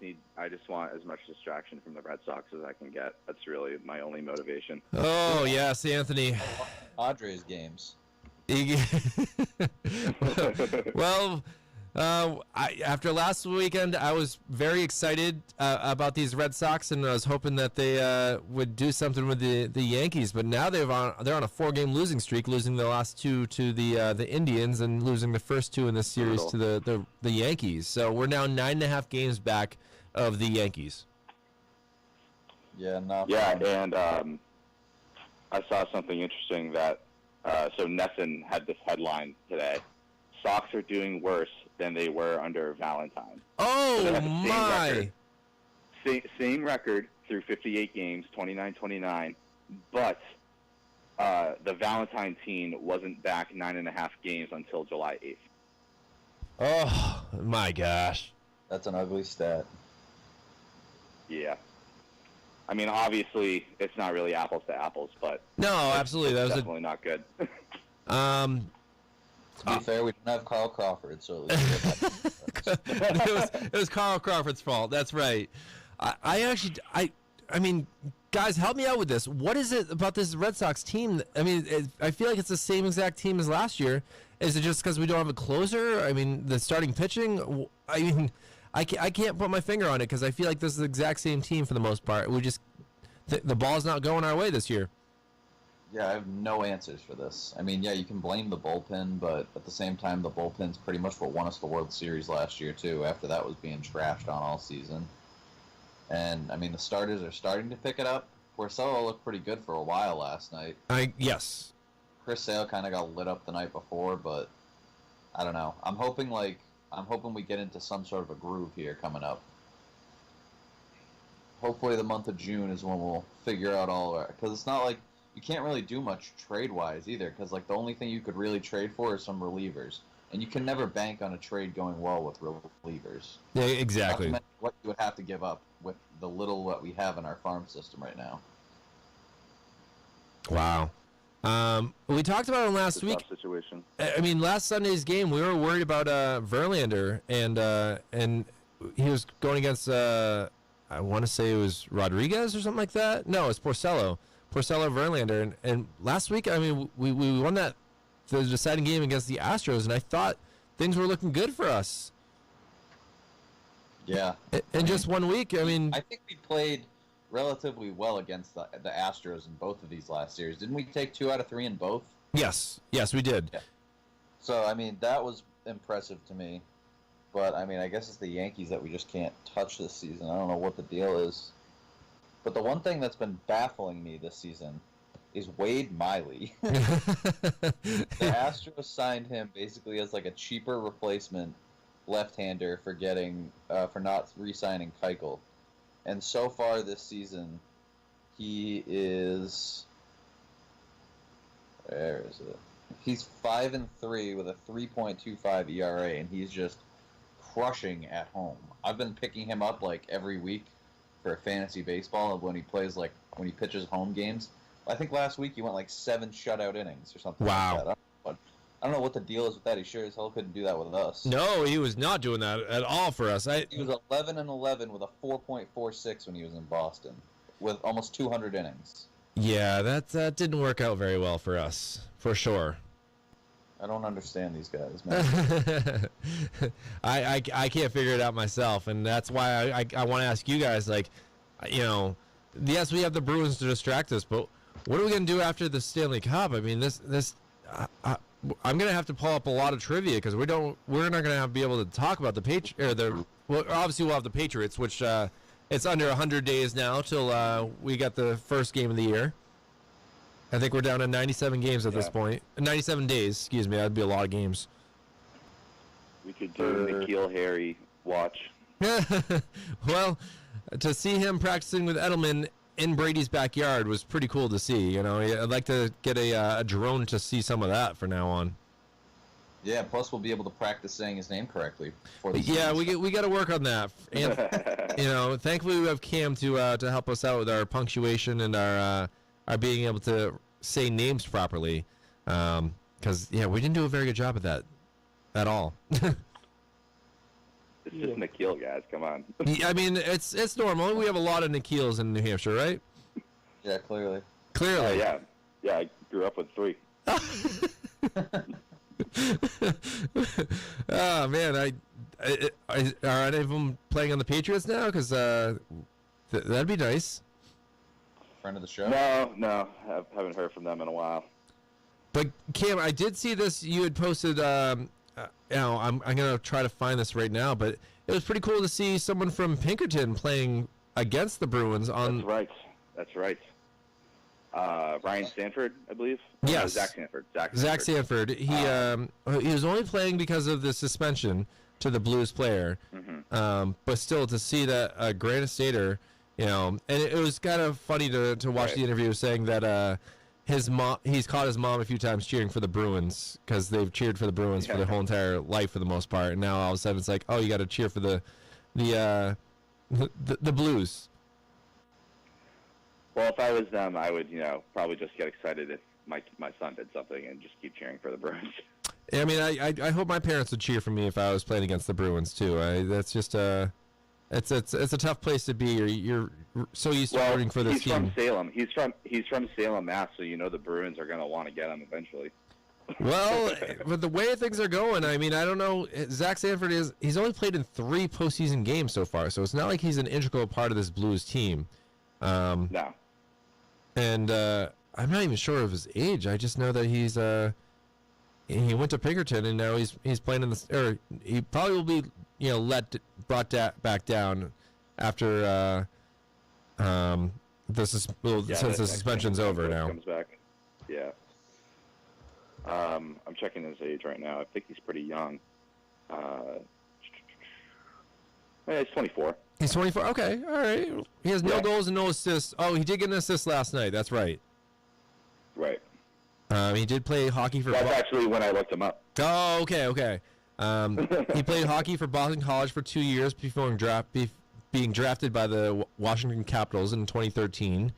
want as much distraction from the Red Sox as I can get. That's really my only motivation. Oh yes, Anthony. Padres games. Well, after last weekend, I was very excited about these Red Sox, and I was hoping that they would do something with the Yankees. But now they're on a 4-game losing streak, losing the last 2 to the Indians, and losing the first 2 in this series to the Yankees. So we're now 9.5 games back of the Yankees. Yeah, not Yeah, fun. and I saw something interesting that so Nesson had this headline today. Sox are doing worse than they were under Valentine. Oh, So they have the same my. record. Same record through 58 games, 29-29, but the Valentine team wasn't back 9.5 games until July 8th. Oh, my gosh. That's an ugly stat. Yeah. I mean, obviously, it's not really apples to apples, but No, absolutely. That was definitely not good. To be fair, we don't have Carl Crawford, so at least it was Carl Crawford's fault. That's right. I mean, guys, help me out with this. What is it about this Red Sox team? I mean, I feel like it's the same exact team as last year. Is it just because we don't have a closer? I mean, the starting pitching. I mean, I can't put my finger on it because I feel like this is the exact same team for the most part. We just the ball's not going our way this year. Yeah, I have no answers for this. I mean, yeah, you can blame the bullpen, but at the same time, the bullpen's pretty much what won us the World Series last year, too, after that was being trashed on all season. And, I mean, the starters are starting to pick it up. Porcello looked pretty good for a while last night. Yes. Chris Sale kind of got lit up the night before, but I don't know. I'm hoping we get into some sort of a groove here coming up. Hopefully the month of June is when we'll figure out all our... Because it's not like... You can't really do much trade-wise either, because like the only thing you could really trade for is some relievers, and you can never bank on a trade going well with relievers. Yeah, exactly. Not to mention what you would have to give up with the little that we have in our farm system right now. Wow. We talked about it last week. Tough situation. I mean, last Sunday's game, we were worried about Verlander, and he was going against I want to say it was Rodriguez or something like that. No, it's Porcello Verlander, and last week, I mean, we won the deciding game against the Astros, and I thought things were looking good for us. Yeah. In just 1 week, I mean, I think we played relatively well against the Astros in both of these last series. Didn't we take 2 out of 3 in both? Yes, we did. Yeah. So, I mean, that was impressive to me. But, I mean, I guess it's the Yankees that we just can't touch this season. I don't know what the deal is. But the one thing that's been baffling me this season is Wade Miley. The Astros signed him basically as like a cheaper replacement left-hander for not re-signing Keuchel. And so far this season, he is... Where is it? He's 5-3 with a 3.25 ERA, and he's just crushing at home. I've been picking him up like every week for fantasy baseball when he pitches home games. I think last week he went like 7 shutout innings or something. Wow. Like that. I don't know what the deal is with that. He sure as hell couldn't do that with us. No, he was not doing that at all for us. He was 11-11 with a 4.46 when he was in Boston, with almost 200 innings. Yeah, that didn't work out very well for us, for sure. I don't understand these guys, man. I can't figure it out myself, and that's why I want to ask you guys, like, you know, yes, we have the Bruins to distract us, but what are we going to do after the Stanley Cup? I mean, I'm going to have to pull up a lot of trivia because we're not going to be able to talk about the well, obviously we'll have the Patriots, which it's under 100 days now till we got the first game of the year. I think we're down to 97 games at this point. 97 days, excuse me. That'd be a lot of games. We could do N'Keal Harry watch. Well, to see him practicing with Edelman in Brady's backyard was pretty cool to see. You know, I'd like to get a drone to see some of that from now on. Yeah, plus we'll be able to practice saying his name correctly. Yeah, we got to work on that. And you know, thankfully we have Cam to help us out with our punctuation and our being able to say names properly. Because we didn't do a very good job of that at all. It's just N'Keal, guys. Come on. I mean, it's normal. We have a lot of N'Keals in New Hampshire, right? Yeah, clearly. Yeah. I grew up with 3. Oh man, are any of them playing on the Patriots now? Because that'd be nice. Friend of the show? No, I haven't heard from them in a while. But Cam, I did see this. You had posted. I'm gonna try to find this right now, but it was pretty cool to see someone from Pinkerton playing against the Bruins on. That's right. Ryan Stanford, I believe. Yes. Zach Sanford. Zach Sanford. He was only playing because of the suspension to the Blues player. Mm-hmm. But still, to see that Granite Stater, and it was kind of funny to watch the interview saying that he's caught his mom a few times cheering for the Bruins because they've cheered for the Bruins for their whole entire life for the most part, and now all of a sudden it's like, oh, you got to cheer for the Blues. Well, if I was them, I would, probably just get excited if my son did something and just keep cheering for the Bruins. Yeah, I mean, I hope my parents would cheer for me if I was playing against the Bruins too. That's just It's a tough place to be. You're so used to rooting for this he's team. from Salem. He's from Salem, Mass. So the Bruins are going to want to get him eventually. Well, with the way things are going, I mean, I don't know. Zach Sanford he's only played in 3 postseason games so far, so it's not like he's an integral part of this Blues team. No. And I'm not even sure of his age. I just know that he went to Pinkerton and now he's playing in or he probably will be brought back down after since the suspension's over now. Comes back. Yeah. I'm checking his age right now. I think he's pretty young. He's 24. He's 24. Okay, all right. He has no goals and no assists. Oh, he did get an assist last night. That's right. Right. He did play hockey for. That's actually when I looked him up. Oh, okay. He played hockey for Boston College for 2 years before being drafted by the Washington Capitals in 2013.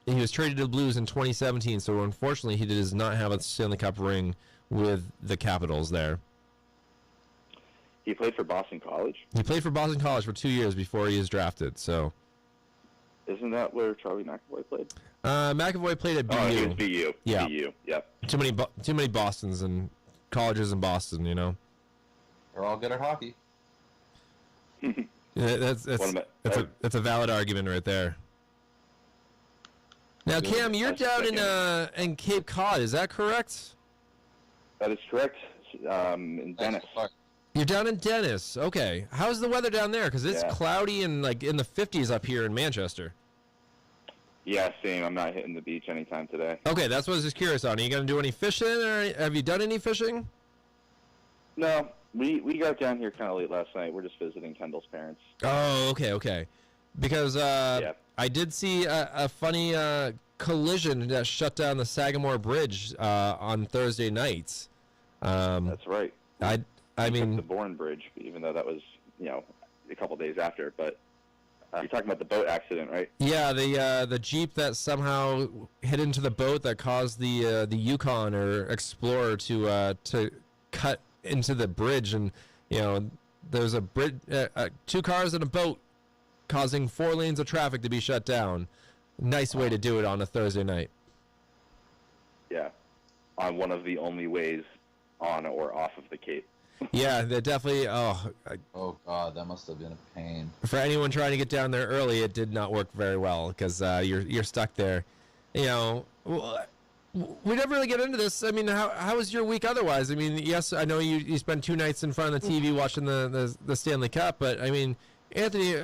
He was traded to the Blues in 2017, so unfortunately he does not have a Stanley Cup ring with the Capitals there. He played for Boston College? He played for Boston College for 2 years before he was drafted, so. Isn't that where Charlie McAvoy played? McAvoy played at BU. Oh, he was BU. Yeah. BU, yep. Too many Bostons and colleges in Boston, They're all good at hockey. Yeah, that's a valid argument right there. Now, Cam, you're down in Cape Cod. Is that correct? That is correct. In Dennis. You're down in Dennis. Okay. How's the weather down there? Because it's cloudy and like in the 50s up here in Manchester. Yeah, same. I'm not hitting the beach anytime today. Okay, that's what I was just curious on. Are you going to do any fishing, or have you done any fishing? No, we got down here kind of late last night. We're just visiting Kendall's parents. Oh, okay. Because I did see a funny collision that shut down the Sagamore Bridge on Thursday nights. That's right. I mean the Bourne Bridge, even though that was a couple days after. But you're talking about the boat accident, right? Yeah, the Jeep that somehow hit into the boat that caused the Yukon or Explorer to cut into the bridge, and there's a bridge, 2 cars and a boat, causing 4 lanes of traffic to be shut down. Nice way to do it on a Thursday night. Yeah, on one of the only ways on or off of the Cape. Yeah, they definitely. Oh God, that must have been a pain. For anyone trying to get down there early, it did not work very well because you're stuck there. We never really get into this. I mean, how was your week otherwise? I mean, yes, I know you spent 2 nights in front of the TV watching the Stanley Cup, but I mean, Anthony,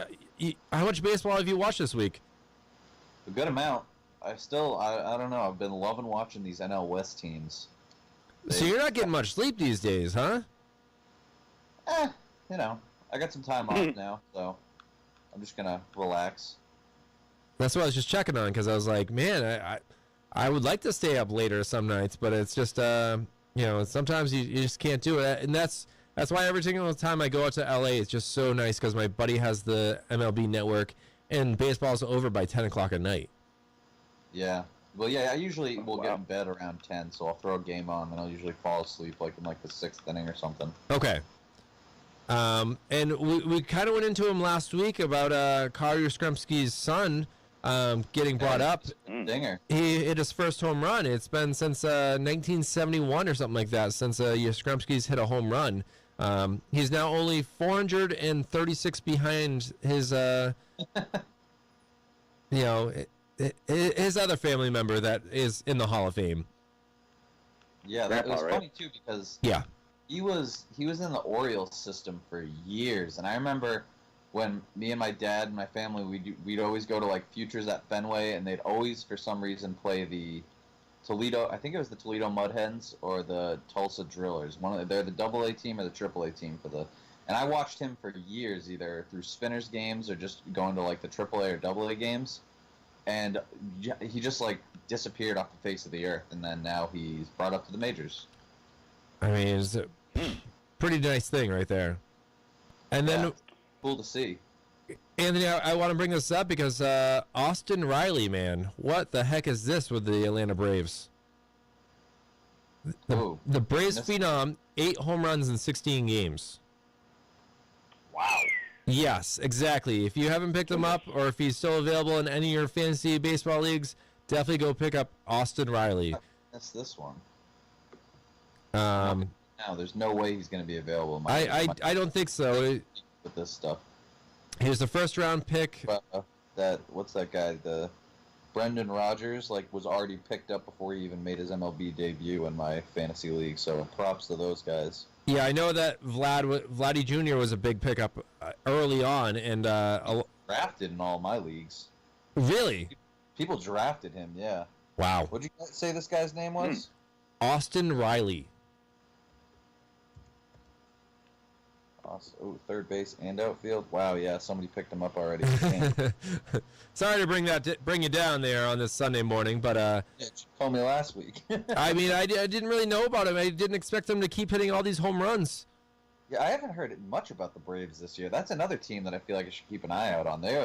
how much baseball have you watched this week? A good amount. I don't know. I've been loving watching these NL West teams. So you're not getting much sleep these days, huh? I got some time off now, so I'm just gonna relax. That's what I was just checking on, because I was like, man, I would like to stay up later some nights, but it's just sometimes you just can't do it, and that's why every single time I go out to LA, it's just so nice because my buddy has the MLB Network, and baseball's over by 10 o'clock at night. Yeah. Well, yeah, I usually will get in bed around 10, so I'll throw a game on, and I'll usually fall asleep in the 6th inning or something. Okay. And we kind of went into him last week about Carl Yastrzemski's son getting brought up. Dinger. He hit his first home run. It's been since 1971 or something like that since Yastrzemski's hit a home run. He's now only 436 behind his his other family member that is in the Hall of Fame. Yeah, that was funny too because he was in the Orioles system for years, and I remember when me and my dad and my family we'd always go to Futures at Fenway, and they'd always for some reason play the Toledo. I think it was the Toledo Mud Hens or the Tulsa Drillers. They're the AA team or the AAA team and I watched him for years, either through Spinners games or just going to the AAA or AA games. And he just disappeared off the face of the earth, and then now he's brought up to the majors. I mean, it's a pretty nice thing right there. And then, cool to see. Anthony, I want to bring this up because Austin Riley, man, what the heck is this with the Atlanta Braves? The Braves phenom, 8 home runs in 16 games. Wow. Yes, exactly. If you haven't picked him up, or if he's still available in any of your fantasy baseball leagues, definitely go pick up Austin Riley. That's this one. Um, No, there's no way he's going to be available. In my I don't think so. with this stuff. He was the first round pick. What's that guy? The Brendan Rodgers was already picked up before he even made his MLB debut in my fantasy league. So props to those guys. Yeah, I know that Vladdy Jr. was a big pickup early on, and Drafted in all my leagues. Really? People drafted him. Yeah. Wow. What'd you say this guy's name was? Austin Riley. Oh, third base and outfield. Wow, yeah, somebody picked him up already. Sorry to bring you down there on this Sunday morning, but yeah, you told me last week. I mean, I didn't really know about him. I didn't expect him to keep hitting all these home runs. Yeah, I haven't heard much about the Braves this year. That's another team that I feel like I should keep an eye out on. They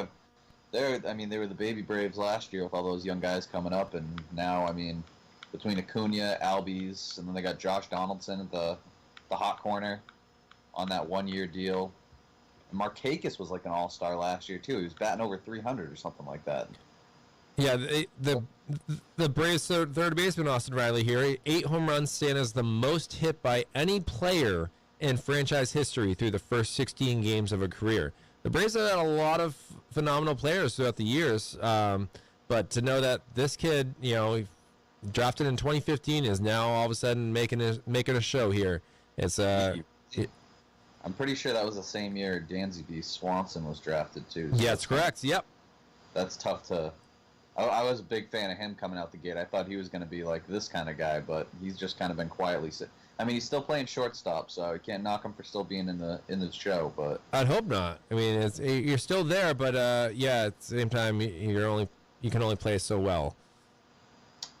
were the baby Braves last year with all those young guys coming up, and now, between Acuna, Albies, and then they got Josh Donaldson at the hot corner on that 1-year deal. And Markakis was like an all-star last year too. He was batting over 300 or something like that. Yeah, the Braves third baseman Austin Riley here, 8 home runs, stand as the most hit by any player in franchise history through the first 16 games of a career. The Braves have had a lot of phenomenal players throughout the years, but to know that this kid, drafted in 2015, is now all of a sudden making a show here. It's I'm pretty sure that was the same year Dansby Swanson was drafted too. So yeah, that's correct. Yep. That's tough to. I was a big fan of him coming out the gate. I thought he was going to be like this kind of guy, but he's just kind of been quietly. He's still playing shortstop, so you can't knock him for still being in the show. But I'd hope not. You're still there, but yeah, at the same time, you can only play so well.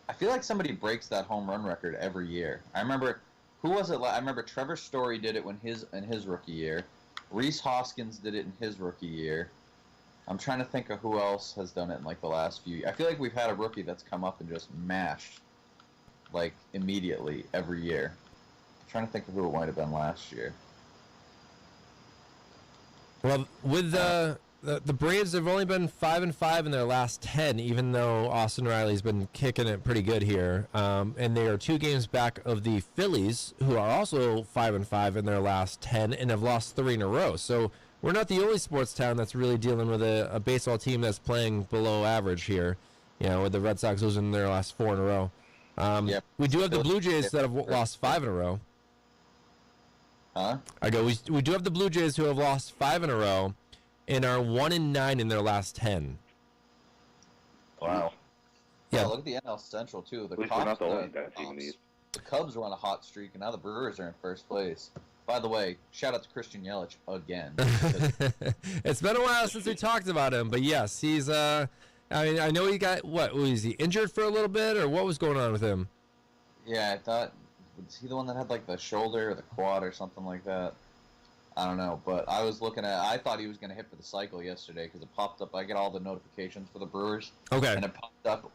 I feel like somebody breaks that home run record every year. I remember. Who was it? I remember Trevor Story did it in his rookie year. Reese Hoskins did it in his rookie year. I'm trying to think of who else has done it in the last few. I feel like we've had a rookie that's come up and just mashed immediately every year. I'm trying to think of who it might have been last year. Well, with the Braves have only been 5-5 in their last 10, even though Austin Riley's been kicking it pretty good here. And they are 2 games back of the Phillies, who are also 5-5 in their last 10 and have lost 3 in a row. So we're not the only sports town that's really dealing with a baseball team that's playing below average here. With the Red Sox losing their last 4 in a row. Yep. We do have the Blue Jays that have lost 5 in a row. Huh? We do have the Blue Jays who have lost 5 in a row and are 1-9 in their last 10. Wow. Yeah. Look at the NL Central too. At least we're not the only guys seeing these. The Cubs were on a hot streak, and now the Brewers are in first place. By the way, shout out to Christian Yelich again. It's been a while since we talked about him, but yes, he's. I know he got was he injured for a little bit, or what was going on with him? Yeah, I thought was he the one that had the shoulder or the quad or something like that? I don't know, but I was I thought he was going to hit for the cycle yesterday because it popped up. I get all the notifications for the Brewers. Okay. And it popped up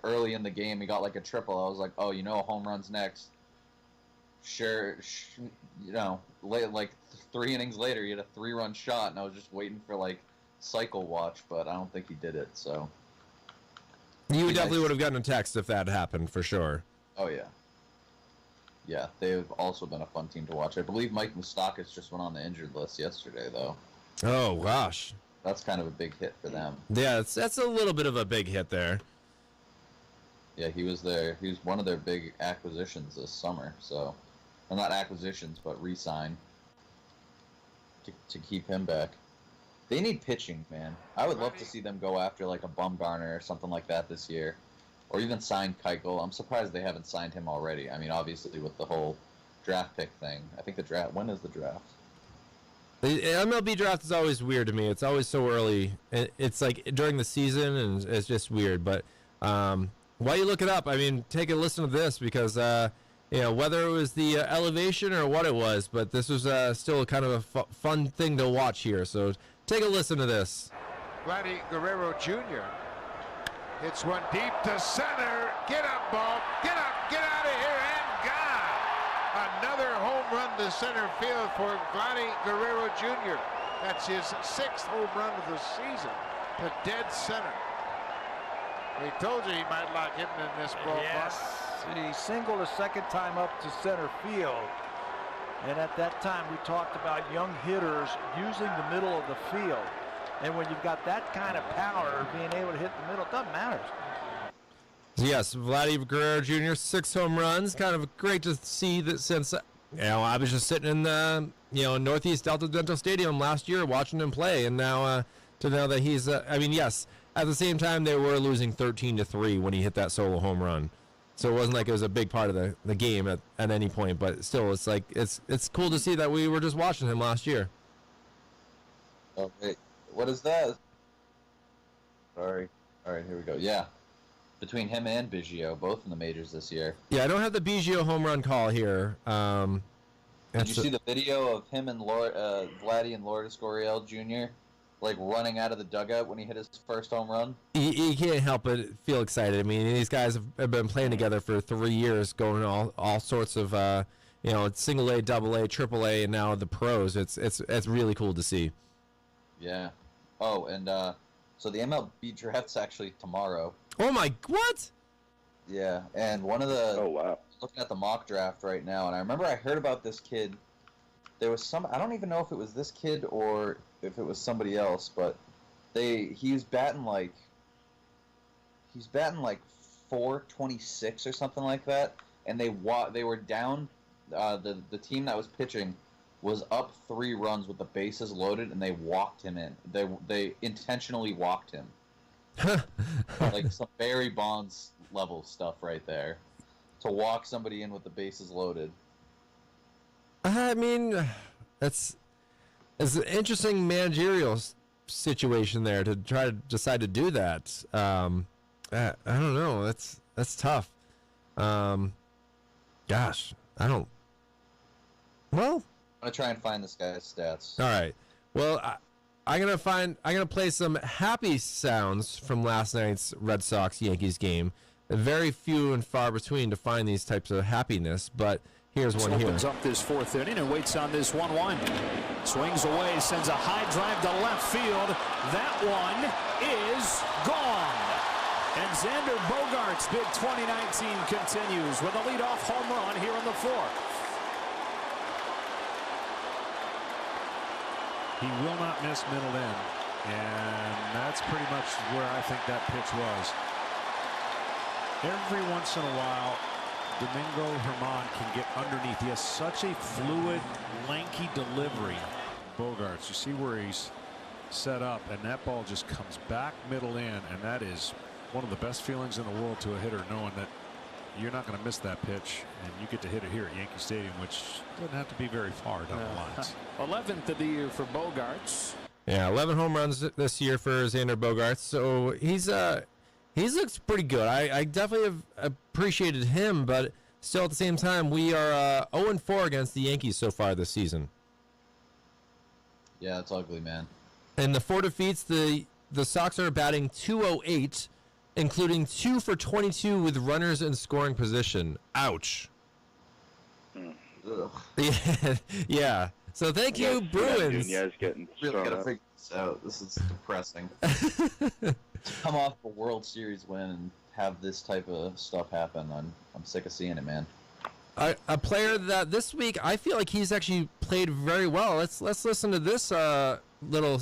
early in the game. He got a triple. I was like, oh, a home run's next. Sure, 3 innings later, he had a 3-run shot, and I was just waiting for cycle watch, but I don't think he did it. So. You definitely would have gotten a text if that happened, for sure. Oh yeah. Yeah, they've also been a fun team to watch. I believe Mike Moustakas just went on the injured list yesterday, though. Oh, gosh. That's kind of a big hit for them. Yeah, that's a little bit of a big hit there. Yeah, he was one of their big acquisitions this summer. So, well, not acquisitions, but re-sign to keep him back. They need pitching, man. I would love to see them go after a Bumgarner or something like that this year. Or even sign Keuchel. I'm surprised they haven't signed him already. Obviously with the whole draft pick thing. I think when is the draft? The MLB draft is always weird to me. It's always so early. It's during the season, and it's just weird. But while you look it up, take a listen to this because, whether it was the elevation or what it was, but this was still kind of a fun thing to watch here. So take a listen to this. Vladdy Guerrero Jr. hits one deep to center. Get up, ball. Get up. Get out of here and gone. Another home run to center field for Vladdy Guerrero Jr. That's his 6th home run of the season to dead center. We told you he might like hitting in this ballpark. Yes, he singled a second time up to center field. And at that time, we talked about young hitters using the middle of the field. And when you've got that kind of power, being able to hit the middle, it doesn't matter. Yes, Vladdy Guerrero Jr., 6 home runs. Kind of great to see that since, I was just sitting in the, Northeast Delta Dental Stadium last year watching him play. And now to know that he's, yes, at the same time, they were losing 13-3 when he hit that solo home run. So it wasn't like it was a big part of the game at any point, but still, it's like it's cool to see that we were just watching him last year. Oh, wait. What is that? Sorry. All right, here we go. Yeah. Between him and Biggio, both in the majors this year. Yeah, I don't have the Biggio home run call here. Did you see the video of him and Vladdy and Lourdes Gurriel Jr. like running out of the dugout when he hit his first home run? You can't help but feel excited. I mean, these guys have been playing together for 3 years, going all sorts of single A, double A, triple A, and now the pros. It's really cool to see. Yeah. Oh, and so the MLB draft's actually tomorrow. Oh my, what? Yeah, and one of the wow. looking at the mock draft right now, and I remember I heard about this kid. There was I don't even know if it was this kid or if it was somebody else, but he's batting like 426 or something like that, and they were down. The team that was pitching was up 3 runs with the bases loaded, and they walked him in. They intentionally walked him. Like some Barry Bonds level stuff right there, to walk somebody in with the bases loaded. I mean, it's an interesting managerial situation there to try to decide to do that. I don't know. That's tough. Gosh, I don't. Well, I'm gonna try and find this guy's stats. all right. Well, I'm gonna play some happy sounds from last night's Red Sox Yankees game. Very few and far between to find these types of happiness, but here's one here. Opens up this 4th inning and waits on this 1-1. Swings away, sends a high drive to left field. That one is gone. And Xander Bogaerts' big 2019 continues with a leadoff home run here in the 4th. He will not miss middle in, and that's pretty much where I think that pitch was. Every once in a while, Domingo Germán can get underneath. He has such a fluid, lanky delivery. Bogaerts, you see where he's set up, and that ball just comes back middle in, and that is one of the best feelings in the world to a hitter, knowing that you're not going to miss that pitch, and you get to hit it here at Yankee Stadium, which doesn't have to be very far down the lines. 11th of the year for Bogaerts. Yeah, 11 home runs this year for Xander Bogaerts. So he looks pretty good. I definitely have appreciated him, but still at the same time, we are 0-4 against the Yankees so far this season. Yeah, it's ugly, man. And the 4 defeats, the Sox are batting .208, including 2 for 22 with runners in scoring position. Ouch. Ugh. Yeah. So thank you, Bruins. Nunez getting Really thrown gotta out. figure this out. This is depressing. Come off a World Series win and have this type of stuff happen. I'm sick of seeing it, man. A player that this week I feel like he's actually played very well. Let's listen to this little.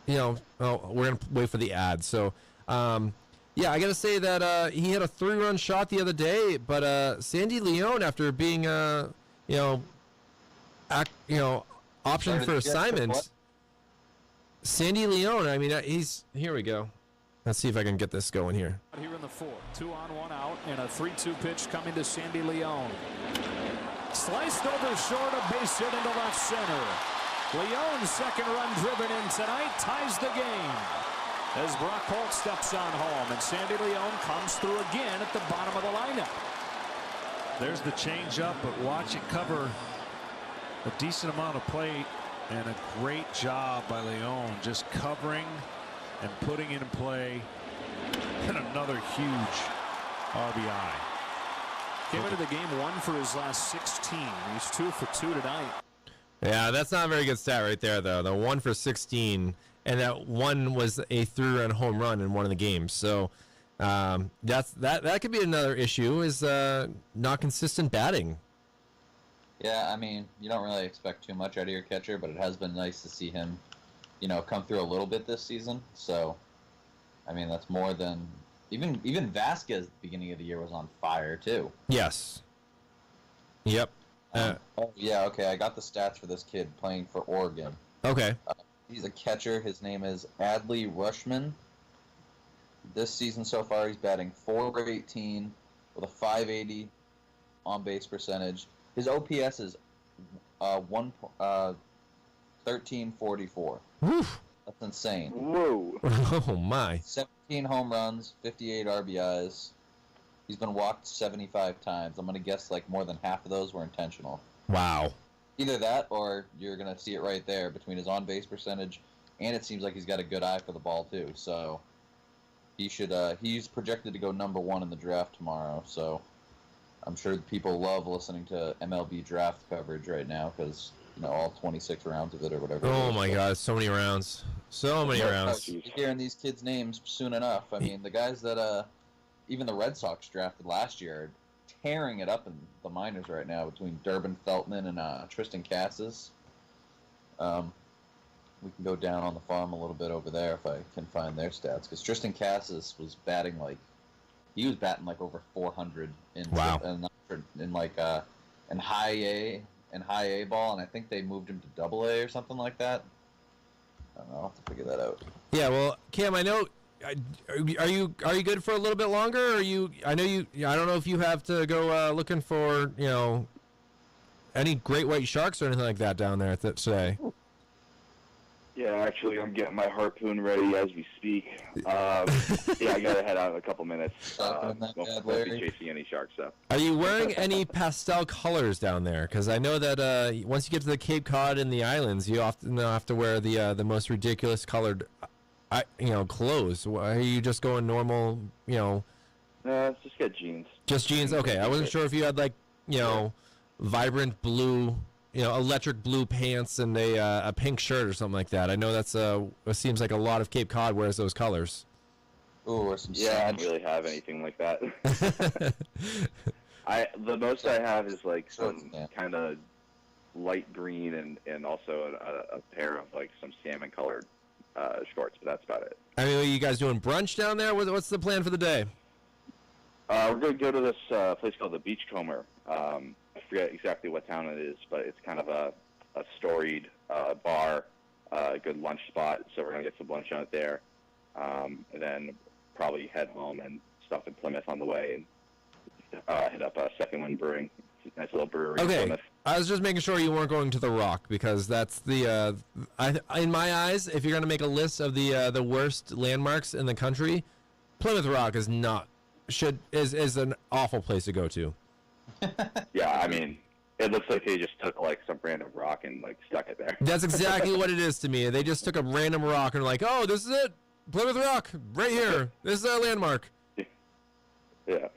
We're gonna wait for the ad. So, yeah, I gotta say that he had a 3-run shot the other day, but Sandy Leon, after being option for assignments. Sandy Leon, I mean, he's here. We go. Let's see if I can get this going here. Here in the 4th, 2 on, 1 out, and a 3-2 pitch coming to Sandy Leon. Sliced over short, a base hit into left center. Leon's second run driven in tonight ties the game as Brock Holt steps on home, and Sandy Leon comes through again at the bottom of the lineup. There's the changeup, but watch it cover a decent amount of plate, and a great job by Leon just covering and putting it in play, and another huge RBI. Came into the game 1 for his last 16. He's 2 for 2 tonight. Yeah, that's not a very good stat right there, though. The 1 for 16, and that one was a 3-run home run in one of the games. So that could be another issue, is not consistent batting. Yeah, I mean, you don't really expect too much out of your catcher, but it has been nice to see him, come through a little bit this season. So, I mean, that's more than even Vasquez at the beginning of the year was on fire too. Yes. Yep. Yeah, okay, I got the stats for this kid playing for Oregon. Okay. He's a catcher. His name is Adley Rushman. This season so far, he's batting .418 with a .580 on-base percentage. His OPS is 1344. Woof. That's insane. Whoa. Oh, my. 17 home runs, 58 RBIs. He's been walked 75 times. I'm going to guess like more than half of those were intentional. Wow. Either that or you're going to see it right there between his on-base percentage, and it seems like he's got a good eye for the ball too. So he's projected to go number 1 in the draft tomorrow. So I'm sure people love listening to MLB draft coverage right now because, all 26 rounds of it or whatever. Oh, my God. So many rounds. So many rounds. You're hearing these kids' names soon enough. I mean, the guys that even the Red Sox drafted last year are tearing it up in the minors right now between Durbin Feltman and Tristan Casas. We can go down on the farm a little bit over there if I can find their stats, because Tristan Casas was batting over 400 in high A ball, and I think they moved him to AA or something like that. I don't know. I'll have to figure that out. Yeah, well, Cam, I know. Are you good for a little bit longer? Or I don't know if you have to go looking for any great white sharks or anything like that down there today. Yeah, actually, I'm getting my harpoon ready as we speak. Yeah, I gotta head out in a couple minutes. Won't be chasing any sharks, though. Are you wearing any pastel colors down there? Because I know that once you get to the Cape Cod and the islands, you often have to wear the most ridiculous colored, clothes. Are you just going normal? Just get jeans. Just jeans. Okay, I wasn't sure if you had vibrant blue. Electric blue pants and a pink shirt or something like that. I know that's it seems like a lot of Cape Cod wears those colors. Ooh, or some I don't really have anything like that. The most I have is some kind of light green and also a pair of some salmon colored shorts, but that's about it. I mean, are you guys doing brunch down there? What's the plan for the day? We're going to go to this place called the Beachcomber. I forget exactly what town it is, but it's kind of a storied bar, a good lunch spot. So we're going to get some lunch out there, and then probably head home and stop in Plymouth on the way and hit up Second Wind Brewing. It's a nice little brewery in Plymouth. I was just making sure you weren't going to the Rock, because that's the in my eyes, if you're going to make a list of the worst landmarks in the country, Plymouth Rock is an awful place to go to. Yeah, I mean, it looks like they just took some random rock and stuck it there. That's exactly what it is to me. They just took a random rock and oh, this is it, Plymouth Rock, right here. This is our landmark. Yeah,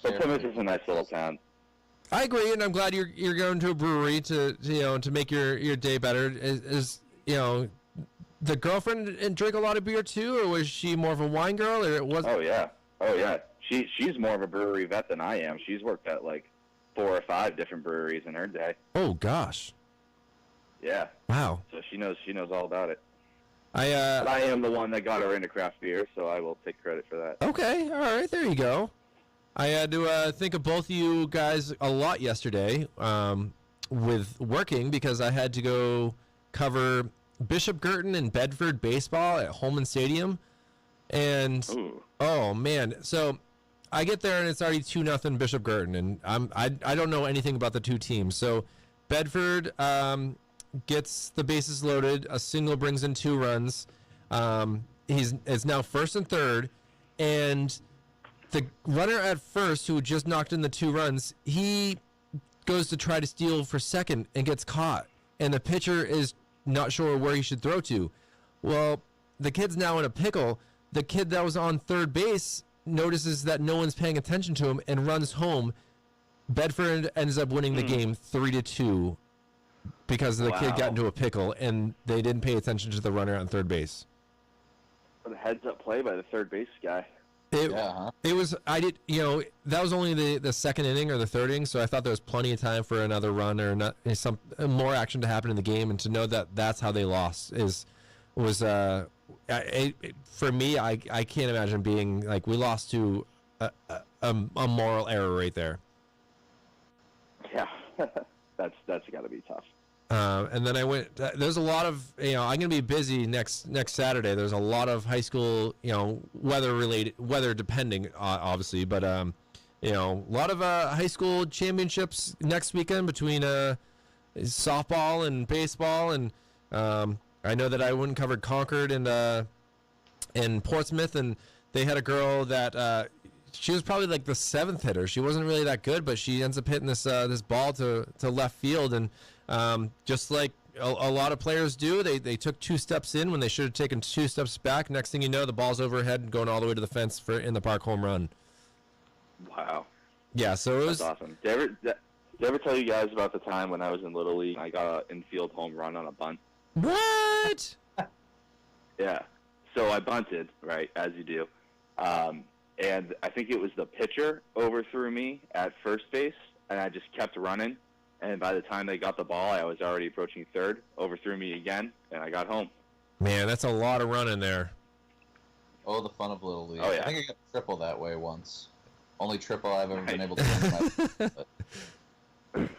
but Plymouth is a nice little town. I agree, and I'm glad you're going to a brewery to make your day better. Is the girlfriend drink a lot of beer too, or was she more of a wine girl, or was? Oh yeah. She's more of a brewery vet than I am. She's worked at 4 or 5 different breweries in her day. Oh gosh. Yeah. Wow. So she knows all about it. But I am the one that got her into craft beer, so I will take credit for that. Okay, all right, there you go. I had to think of both of you guys a lot yesterday with working, because I had to go cover Bishop Guertin and Bedford baseball at Holman Stadium. And oh man, so I get there and it's already 2-0 Bishop Guertin, and I don't know anything about the two teams. So Bedford gets the bases loaded, a single brings in 2 runs. It's now first and third, and the runner at first, who just knocked in the 2 runs, he goes to try to steal for second and gets caught, and the pitcher is not sure where he should throw to. Well, the kid's now in a pickle. The kid that was on third base notices that no one's paying attention to him and runs home. Bedford ends up winning the game 3-2. because the kid Wow. got into a pickle and they didn't pay attention to the runner on third base. What a heads-up play by the third base guy. It was, that was only the second inning or the third inning, so I thought there was plenty of time for another run or not, some more action to happen in the game, and to know that that's how they lost for me, I can't imagine being like, we lost to a moral error right there. Yeah, that's got to be tough. And then I went. There's a lot of I'm going to be busy next Saturday. There's a lot of high school weather depending, obviously, but a lot of high school championships next weekend between softball and baseball, and I know that I went and covered Concord and Portsmouth, and they had a girl that she was probably like the seventh hitter. She wasn't really that good, but she ends up hitting this ball to left field, and just like a lot of players do, they took 2 steps in when they should have taken 2 steps back. Next thing you know, the ball's overhead and going all the way to the fence for in the park home run. Wow. Yeah, so it was That's awesome. Did I ever tell you guys about the time when I was in Little League? I got an infield home run on a bunt. What? Yeah. So I bunted, right, as you do. And I think it was the pitcher overthrew me at first base, and I just kept running. And by the time they got the ball, I was already approaching third, overthrew me again, and I got home. Man, that's a lot of running there. Oh, the fun of Little League. Oh, yeah. I think I got triple that way once. Only triple I've ever been able to win.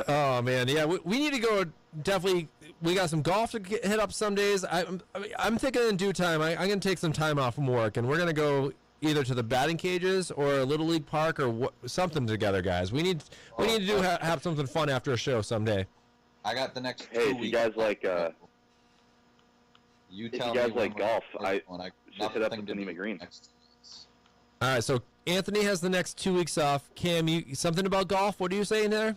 Oh man, yeah, we need to go. Definitely, we got some golf to hit up some days. I'm thinking in due time. I'm gonna take some time off from work, and we're gonna go either to the batting cages or a Little League park or something together, guys. We need to do have something fun after a show someday. I got the next 2 Hey, weeks. if you guys like, You if tell you guys me when like we're golf, first I one. should hit up nothing to Anthony do McGreen. next 2 weeks. All right, so Anthony has the next 2 weeks off. Cam, you something about golf? What are you saying there?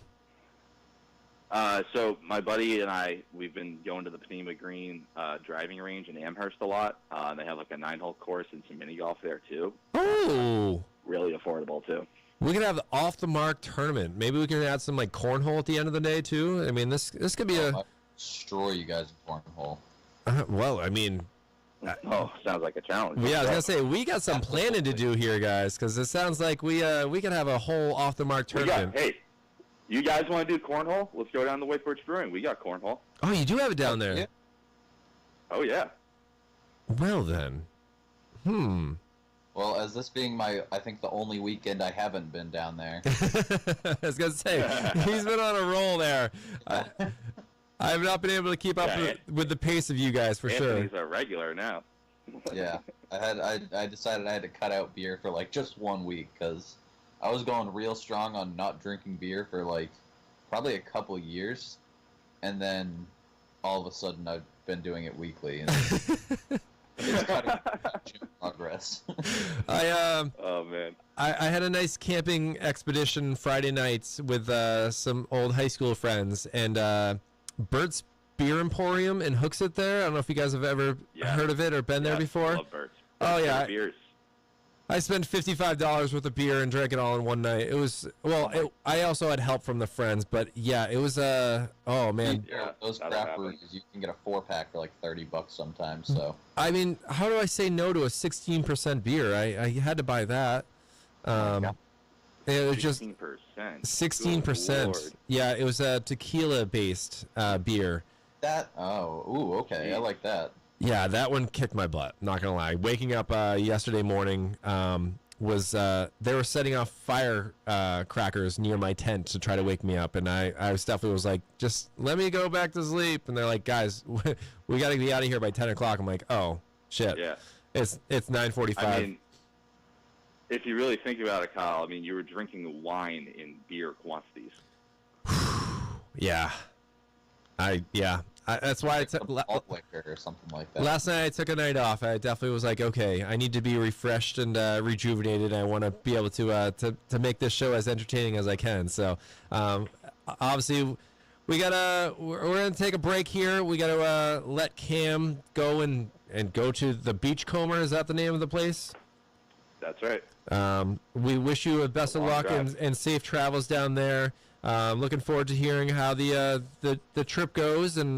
So my buddy and we've been going to the Panema Green driving range in Amherst a lot. And they have like a 9-hole course and some mini golf there too. Oh, Really affordable too. we could have the off the mark tournament. Maybe we can add some like cornhole at the end of the day too. I mean, this could be I'll destroy you guys in cornhole. well. I mean, Oh, sounds like a challenge. yeah, I was gonna say we got some planning to do here, guys, because it sounds like we could have a whole off the mark tournament. Hey, you guys want to do cornhole? Let's go down to White Birch Brewing. We got cornhole. Oh, you do have it down there. Yeah. Oh yeah. Well then, Well, as this being I think the only weekend I haven't been down there. I was gonna say he's been on a roll there. I have not been able to keep up with the pace of you guys for Anthony's sure. a regular now. Yeah, I decided I had to cut out beer for like just 1 week because I was going real strong on not drinking beer for like probably a couple years, and then all of a sudden I've been doing it weekly, and it's cutting progress. Oh man. I had a nice camping expedition Friday nights with some old high school friends, and Bert's Beer Emporium in Hooksett there. I don't know if you guys have ever heard of it or been there before. Love Bert's. Oh yeah, Beers. I spent $55 worth of beer and drank it all in one night. It was I also had help from the friends, but yeah, it was oh man. Yeah, those craft breweries, you can get a 4-pack for like $30 sometimes. So I mean, how do I say no to a 16% beer? I had to buy that. It was just 16%. Yeah, it was a tequila-based beer. Okay, I like that. Yeah, that one kicked my butt. Not gonna lie. Waking up yesterday morning was they were setting off fire crackers near my tent to try to wake me up, and I definitely was like, just let me go back to sleep. And they're like, guys, we got to be out of here by 10 o'clock. I'm like, oh shit. Yeah. It's 9:45. I mean, if you really think about it, Kyle, I mean, you were drinking wine in beer quantities. Yeah. That's why I took malt liquor or something like that. last night. I took a night off. I definitely was like, okay, I need to be refreshed and rejuvenated. I want to be able to make this show as entertaining as I can. So, obviously, we're gonna take a break here. We gotta let Cam go and go to the Beachcomber. Is that the name of the place? That's right. We wish you the best of luck drive. and safe travels down there. looking forward to hearing how the trip goes, and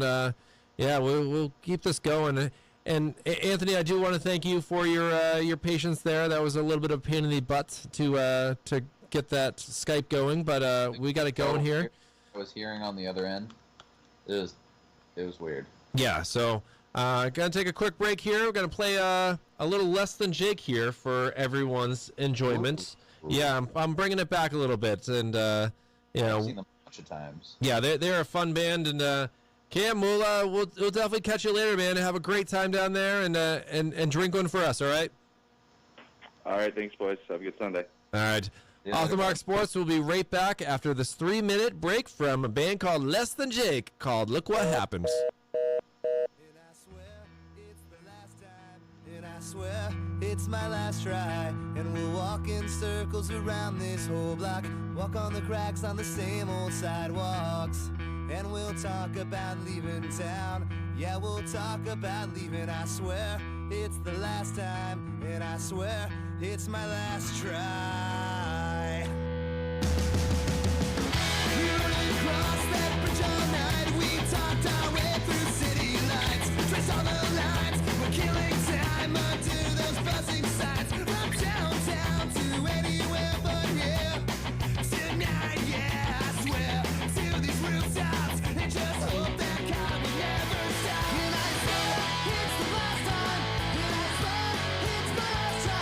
we'll keep this going. And Anthony, I do want to thank you for your patience there. That was a little bit of a pain in the butt to get that Skype going, but we got it going here. I was hearing on the other end. It was weird. Yeah, so gonna take a quick break here. We're gonna play a little Less Than Jake here for everyone's enjoyment. Ooh. Yeah, I'm bringing it back a little bit, and I've seen them a bunch of times. Yeah, they're a fun band, and Cam, we'll definitely catch you later, man. Have a great time down there, and drink one for us. All right. All right, thanks, boys. Have a good Sunday. All right. Off the Mark Sports will be right back after this 3-minute break from a band called Less Than Jake called Look What Happens. I swear it's my last try, and we'll walk in circles around this whole block, walk on the cracks on the same old sidewalks, and we'll talk about leaving town. Yeah, we'll talk about leaving. I swear it's the last time, and I swear it's my last try. We rode across that bridge all night. We talked our way through city lights, traced all the lines. We're killing time under those buzzing signs, from downtown to anywhere but here. Tonight, yeah, I swear, to these rooftops, and just hope that God will never stop. And I swear it's the last time, and I swear it's my last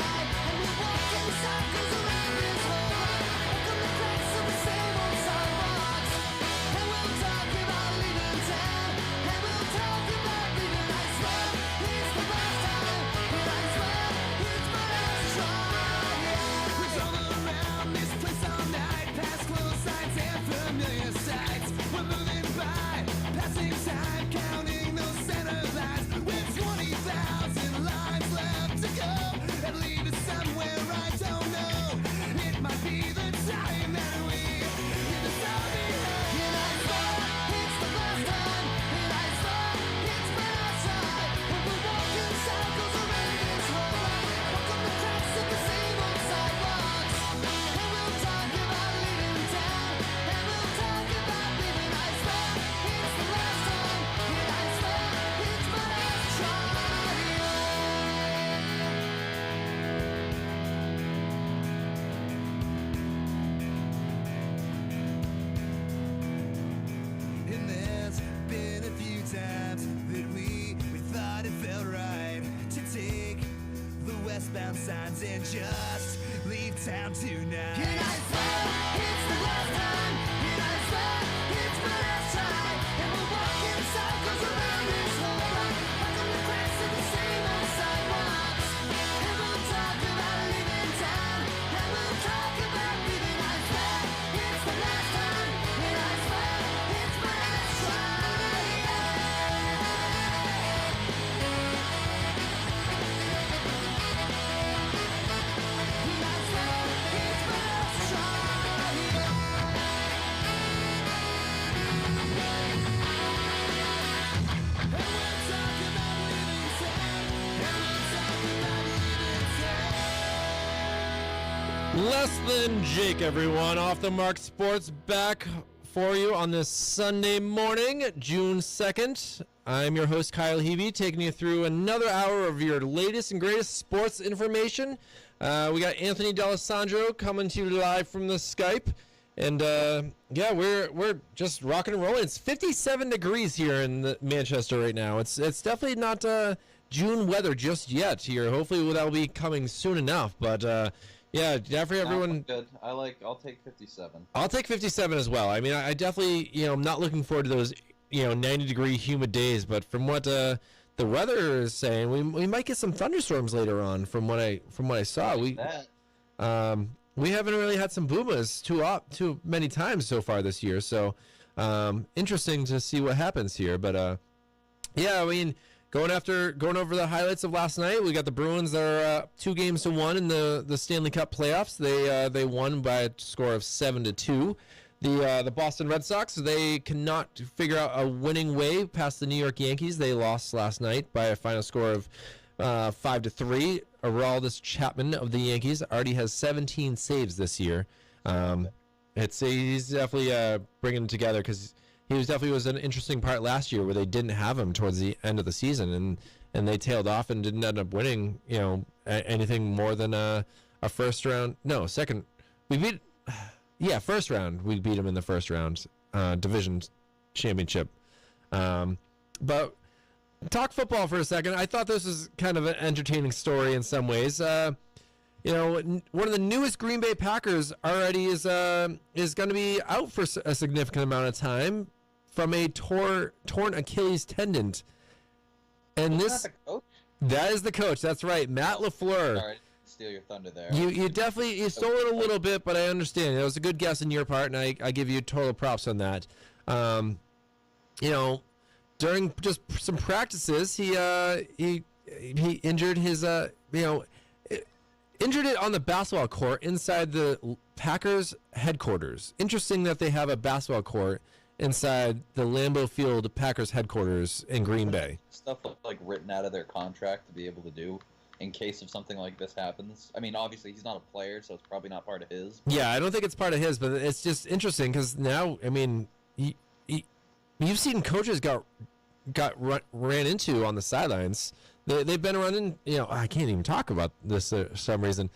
try, and we'll walk in circles around this whole block, walk on the cracks of the same old sidewalks, and we'll talk about leaving town, and we'll talk about leaving. I swear it's the last time, and I swear it's my last try. We drove around this place all night, past closed signs and familiar sights. We're moving by, passing time, counting those center lines, with 20,000 lines left to go, and lead us somewhere I don't know. It might be the time that we hit the sound behind. And I swear it's the last time, and I swear it's my last try, and we'll walk in circles around this whole block, walk on the cracks of the same old sidewalks, and we'll talk about leaving town, and we'll talk about leaving. I swear it's the last time, and I swear it's my last try. And there's been a few times that we thought it felt right to take the westbound signs and just leave town tonight. And I swear it's the last time, and I swear it's my last try, and we'll walk in circles around this whole block, walk on the cracks of the same old sidewalks, and we'll talk about leaving town, and we'll talk about leaving. I swear it's the last time, and I swear it's my last try. And I swear it's my last try. And we'll talk about leaving town, and we'll talk about leaving town. Less Than Jake, everyone. Off the Mark Sports back for you on this Sunday morning, June 2nd. I'm your host, Kyle Hebe, taking you through another hour of your latest and greatest sports information. We got Anthony D'Alessandro coming to you live from the Skype. And, we're just rocking and rolling. It's 57 degrees here in Manchester right now. It's definitely not June weather just yet here. Hopefully that'll be coming soon enough. But, definitely everyone. Good. I'll take 57. I'll take 57 as well. I mean, I definitely, I'm not looking forward to those, 90-degree humid days. But from what the weather is saying, we might get some thunderstorms later on. From what I saw, we haven't really had some boomas too many times so far this year. So interesting to see what happens here. But I mean, going over the highlights of last night, we got the Bruins that are 2-1 in the Stanley Cup playoffs. They won by a score of 7-2. The Boston Red Sox, they cannot figure out a winning way past the New York Yankees. They lost last night by a final score of 5-3. Aroldis Chapman of the Yankees already has 17 saves this year. he's definitely bringing it together because he was an interesting part last year where they didn't have him towards the end of the season and they tailed off and didn't end up winning anything more than a first round. No, second. First round. We beat him in the first round division championship. But talk football for a second. I thought this was kind of an entertaining story in some ways. One of the newest Green Bay Packers already is going to be out for a significant amount of time from a torn Achilles tendon. And that is the coach. That's right, Matt LaFleur. Sorry, steal your thunder there. You definitely stole it a little bit, but I understand. It was a good guess on your part, and I give you total props on that. During just some practices, he injured his injured it on the basketball court inside the Packers headquarters. Interesting that they have a basketball court inside the Lambeau Field Packers headquarters in Green Bay. Stuff like written out of their contract to be able to do in case of something like this happens. I mean, obviously he's not a player, so it's probably not part of his. Yeah, I don't think it's part of his, but it's just interesting because now, I mean, you've seen coaches ran into on the sidelines. They've been running, I can't even talk about this for some reason.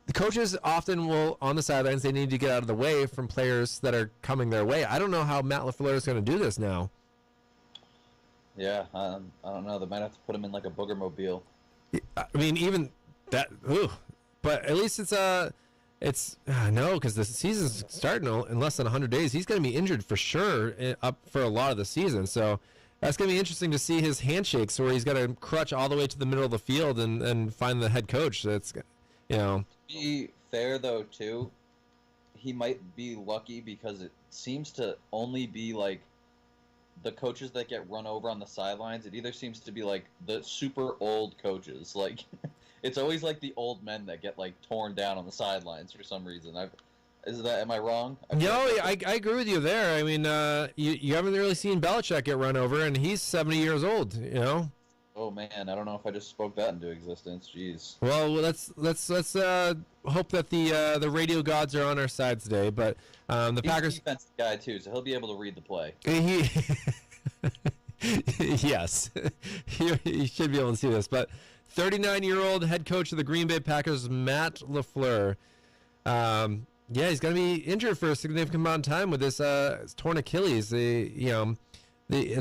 The coaches often will, on the sidelines, they need to get out of the way from players that are coming their way. I don't know how Matt LaFleur is going to do this now. Yeah, I don't know. They might have to put him in like a booger mobile. I mean, even that, but at least no, because the season's starting in less than 100 days. He's going to be injured for sure up for a lot of the season. So that's going to be interesting to see his handshakes where he's got to crutch all the way to the middle of the field and find the head coach. That's, To be fair, though, too, he might be lucky because it seems to only be like the coaches that get run over on the sidelines. It either seems to be like the super old coaches. Like, it's always like the old men that get like torn down on the sidelines for some reason. Am I wrong? No, I agree with you there. I mean, you haven't really seen Belichick get run over, and he's 70 years old. Oh man, I don't know if I just spoke that into existence. Jeez. Well, let's hope that the radio gods are on our side today. But the He's Packers a defensive guy too, so he'll be able to read the play. Yes, he should be able to see this. But 39-year-old head coach of the Green Bay Packers, Matt LaFleur. He's going to be injured for a significant amount of time with this torn Achilles. The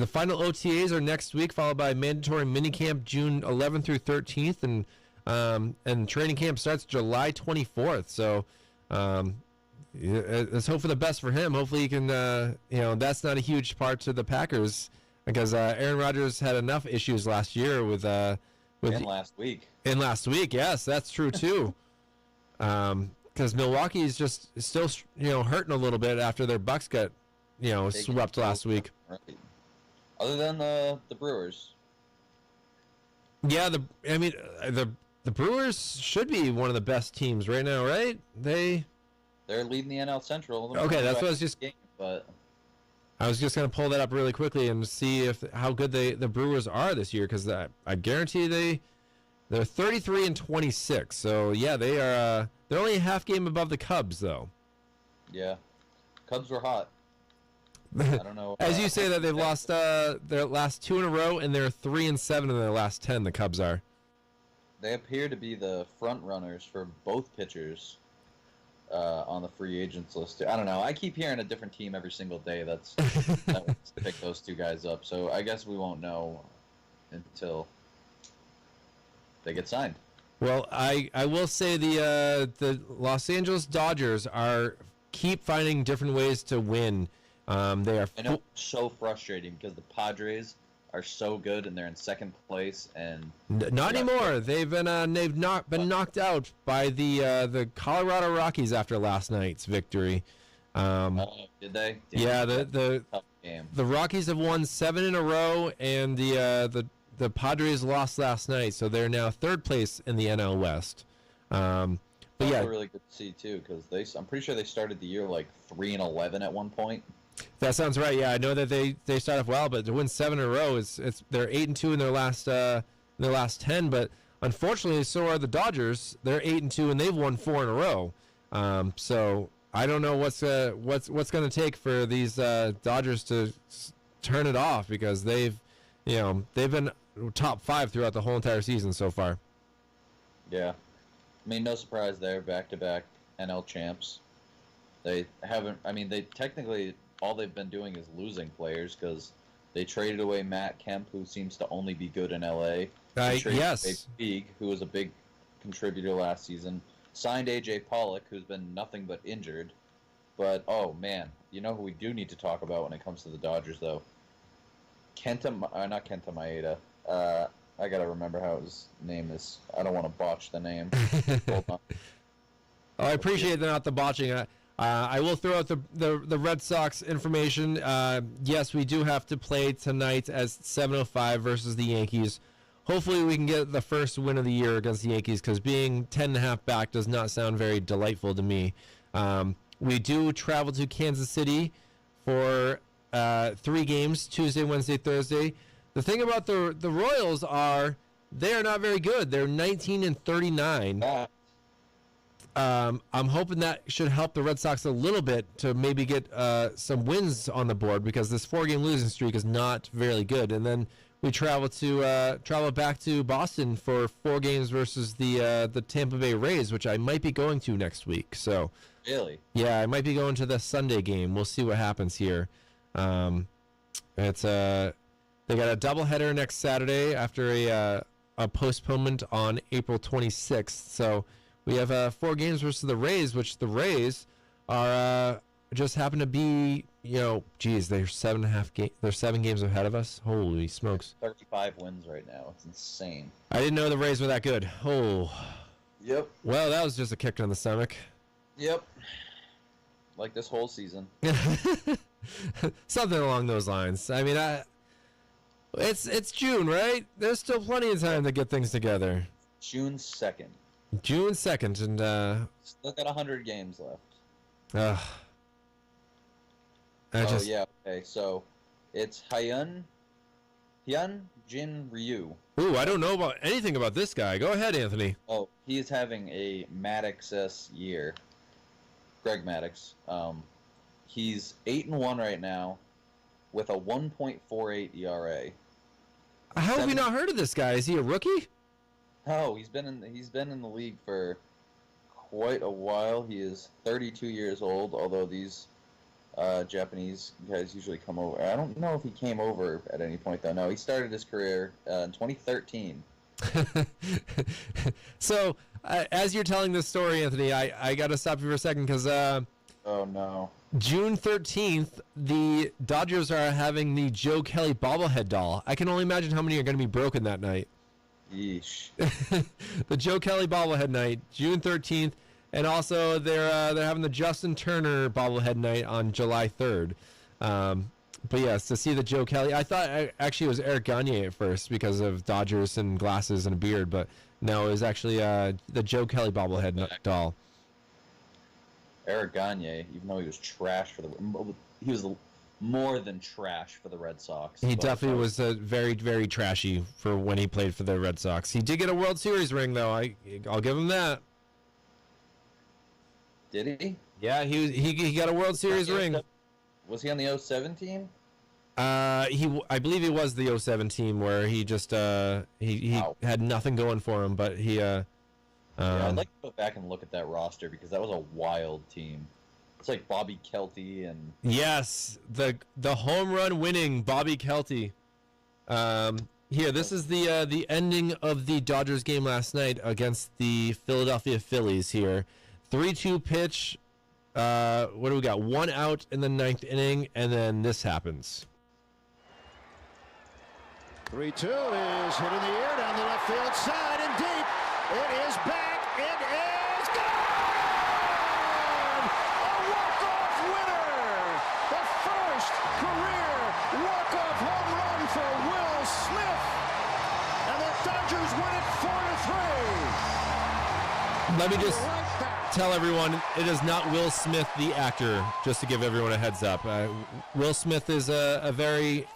final OTAs are next week, followed by mandatory minicamp June 11th through 13th, and training camp starts July 24th. So let's hope for the best for him. Hopefully he can, that's not a huge part to the Packers because Aaron Rodgers had enough issues last year with last week. And last week, yes, that's true too. Because Milwaukee is just still, hurting a little bit after their Bucks got, swept last week. Right. Other than the Brewers. Yeah, the Brewers should be one of the best teams right now, right? They're leading the NL Central. Okay, that's what I was just. But I was just gonna pull that up really quickly and see how good the Brewers are this year, because I guarantee they're 33-26. So yeah, they're only a half game above the Cubs though. Yeah, Cubs were hot. I don't know. As you say that they've lost their last 2 in a row, and they're 3-7 in their last 10. The Cubs are. They appear to be the front runners for both pitchers on the free agents list. I don't know. I keep hearing a different team every single day that wants to pick those two guys up. So I guess we won't know until they get signed. Well, I will say the Los Angeles Dodgers keep finding different ways to win. They are. I know it's so frustrating because the Padres are so good and they're in second place and not anymore. They've not been knocked out by the Colorado Rockies after last night's victory. Did they? Yeah, tough game. The Rockies have won 7 in a row, and the Padres lost last night, so they're now third place in the NL West. But yeah, really good to see too because I'm pretty sure they started the year like 3-11 at one point. That sounds right. Yeah, I know that they start off well, but to win 7 in a row they're 8-2 in their last 10. But unfortunately, so are the Dodgers. They're 8-2 and they've won 4 in a row. So I don't know what's going to take for these Dodgers to turn it off, because they've been top 5 throughout the whole entire season so far. Yeah. I mean, no surprise there, back-to-back NL champs. They haven't, I mean, they technically, all they've been doing is losing players, because they traded away Matt Kemp, who seems to only be good in L.A. Yes. Teague, who was a big contributor last season. Signed A.J. Pollock, who's been nothing but injured. But, oh, man, you know who we do need to talk about when it comes to the Dodgers, though? Not Kenta Maeda. I got to remember how his name is. I don't want to botch the name. Hold on. Oh, I appreciate not the botching. I will throw out the Red Sox information. Yes, we do have to play tonight as 7:05 versus the Yankees. Hopefully we can get the first win of the year against the Yankees, because being 10.5 back does not sound very delightful to me. We do travel to Kansas City for 3 games, Tuesday, Wednesday, Thursday. The thing about the Royals are they are not very good. They're 19-39. I'm hoping that should help the Red Sox a little bit to maybe get some wins on the board, because this 4-game losing streak is not very good. And then we travel back to Boston for 4 games versus the Tampa Bay Rays, which I might be going to next week. So really, yeah, I might be going to the Sunday game. We'll see what happens here. They got a doubleheader next Saturday after a postponement on April 26th. So we have 4 games versus the Rays, which the Rays are just happen to be, they're 7 games ahead of us. Holy smokes! 35 wins right now. It's insane. I didn't know the Rays were that good. Oh. Yep. Well, that was just a kick in the stomach. Yep. Like this whole season. Something along those lines. I mean, it's June, right? There's still plenty of time to get things together. June 2nd. June 2nd, and still got 100 games left. Yeah. Okay. So it's Hyun Jin Ryu. Ooh, I don't know anything about this guy. Go ahead, Anthony. Oh, he is having a Maddox-esque year. Greg Maddux. He's 8-1 right now, with a 1.48 ERA. How have we not heard of this guy? Is he a rookie? Oh, he's been in the league for quite a while. He is 32 years old, although these Japanese guys usually come over. I don't know if he came over at any point, though. No, he started his career in 2013. So, as you're telling this story, Anthony, I got to stop you for a second, because oh, no. June 13th, the Dodgers are having the Joe Kelly bobblehead doll. I can only imagine how many are going to be broken that night. Yeesh. The Joe Kelly bobblehead night, June 13th, and also they're having the Justin Turner bobblehead night on July 3rd. But yes, to see the Joe Kelly, I thought actually it was Eric Gagne at first because of Dodgers and glasses and a beard, but no, it was actually the Joe Kelly bobblehead doll. Eric Gagne, even though he was trash he was more than trash for the Red Sox. He definitely was very, very trashy for when he played for the Red Sox. He did get a World Series ring, though. I'll give him that. Did he? Yeah, he got a World Series ring. Was he on the 07 team? I believe he was the 07 team where he just he had nothing going for him, but he I'd like to go back and look at that roster because that was a wild team. It's like Bobby Kelty and yes, the home run winning Bobby Kelty. Here, this is the ending of the Dodgers game last night against the Philadelphia Phillies. Here, 3-2 pitch. What do we got? 1 out in the 9th inning, and then this happens. 3-2 is hit in the air down the left field side and deep. It is back. It is gone! A walk-off winner! The first career walk-off home run for Will Smith. And the Dodgers win it 4-3. Let me just tell everyone, it is not Will Smith, the actor, just to give everyone a heads up. Will Smith is a very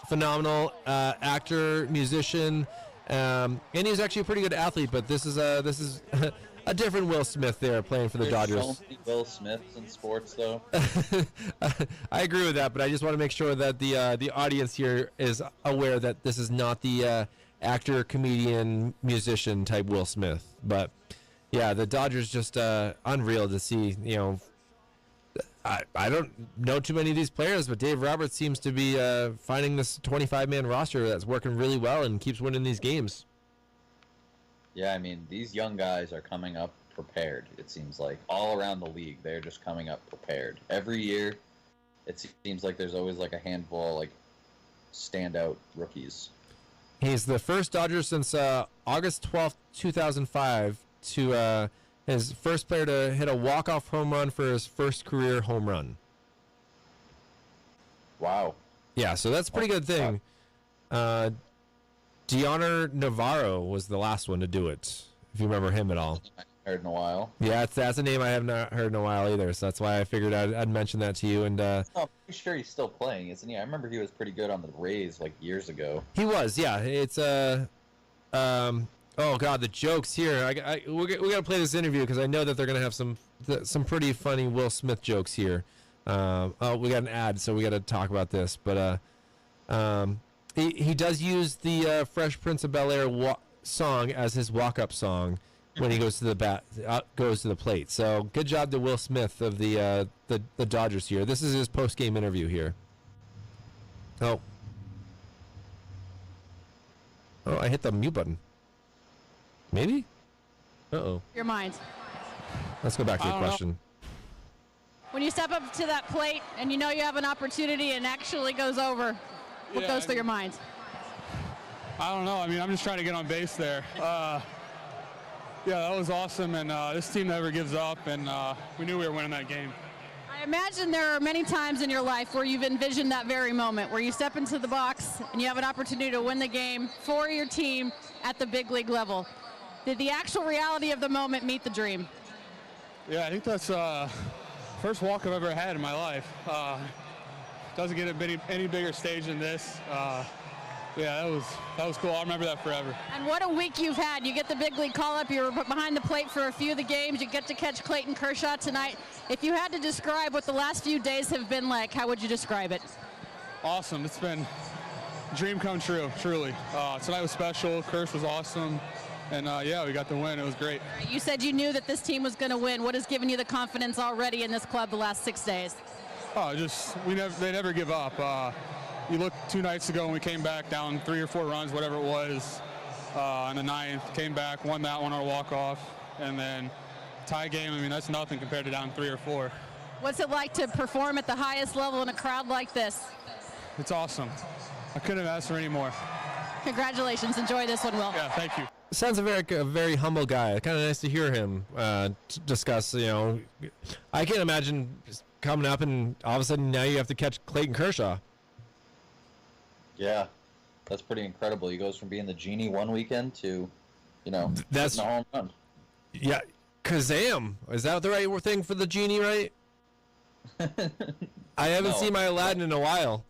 phenomenal actor, musician, and he's actually a pretty good athlete, but this is a a different Will Smith there playing for the There's Dodgers. so many Will Smiths in sports, though. I agree with that, but I just want to make sure that the audience here is aware that this is not the actor, comedian, musician type Will Smith. But yeah, the Dodgers just unreal to see. You know, I don't know too many of these players, but Dave Roberts seems to be finding this 25-man roster that's working really well and keeps winning these games. Yeah, I mean, these young guys are coming up prepared, it seems like. All around the league, they're just coming up prepared. Every year, it seems like there's always like a handful of like standout rookies. He's the first Dodger since August 12th, 2005 to his first player to hit a walk-off home run for his first career home run. Wow. Yeah, so that's a pretty good thing. Dioner Navarro was the last one to do it, if you remember him at all. I haven't heard in a while. Yeah, that's a name I have not heard in a while either, so that's why I figured I'd mention that to you. And I'm pretty sure he's still playing, isn't he? I remember he was pretty good on the Rays like years ago. he was, yeah. It's oh god, the jokes here. We got to play this interview because I know that they're gonna have some pretty funny Will Smith jokes here. We got an ad, so we got to talk about this. But he does use the Fresh Prince of Bel-Air song as his walk-up song when he goes to the plate. So good job to Will Smith of the Dodgers here. This is his post-game interview here. Oh, I hit the mute button. Maybe? Uh-oh. Your mind. Let's go back to your question. When you step up to that plate and you know you have an opportunity and actually goes over, what goes through your mind? I don't know. I mean, I'm just trying to get on base there. Yeah, that was awesome, and this team never gives up, and we knew we were winning that game. I imagine there are many times in your life where you've envisioned that very moment, where you step into the box and you have an opportunity to win the game for your team at the big league level. Did the actual reality of the moment meet the dream? Yeah, I think that's first walk I've ever had in my life. Doesn't get any bigger stage than this. Yeah, that was cool. I'll remember that forever. And what a week you've had. You get the big league call-up. You were behind the plate for a few of the games. You get to catch Clayton Kershaw tonight. If you had to describe what the last few days have been like, how would you describe it? Awesome. It's been a dream come true, truly. Tonight was special. Kersh was awesome. And, yeah, we got the win. It was great. You said you knew that this team was going to win. What has given you the confidence already in this club the last 6 days? Oh, they never give up. You look 2 nights ago when we came back down 3 or 4 runs, whatever it was, in the 9th, came back, won that one on a walk-off, and then tie game. I mean, that's nothing compared to down 3 or 4. What's it like to perform at the highest level in a crowd like this? It's awesome. I couldn't have asked for any more. Congratulations. Enjoy this one, Will. Yeah, thank you. Sounds a very humble guy. Kind of nice to hear him discuss. You know, I can't imagine coming up and all of a sudden now you have to catch Clayton Kershaw. Yeah, that's pretty incredible. He goes from being the genie one weekend to, you know, that's hitting a home run. Yeah, Kazam. Is that the right thing for the genie, right? I haven't seen my Aladdin in a while.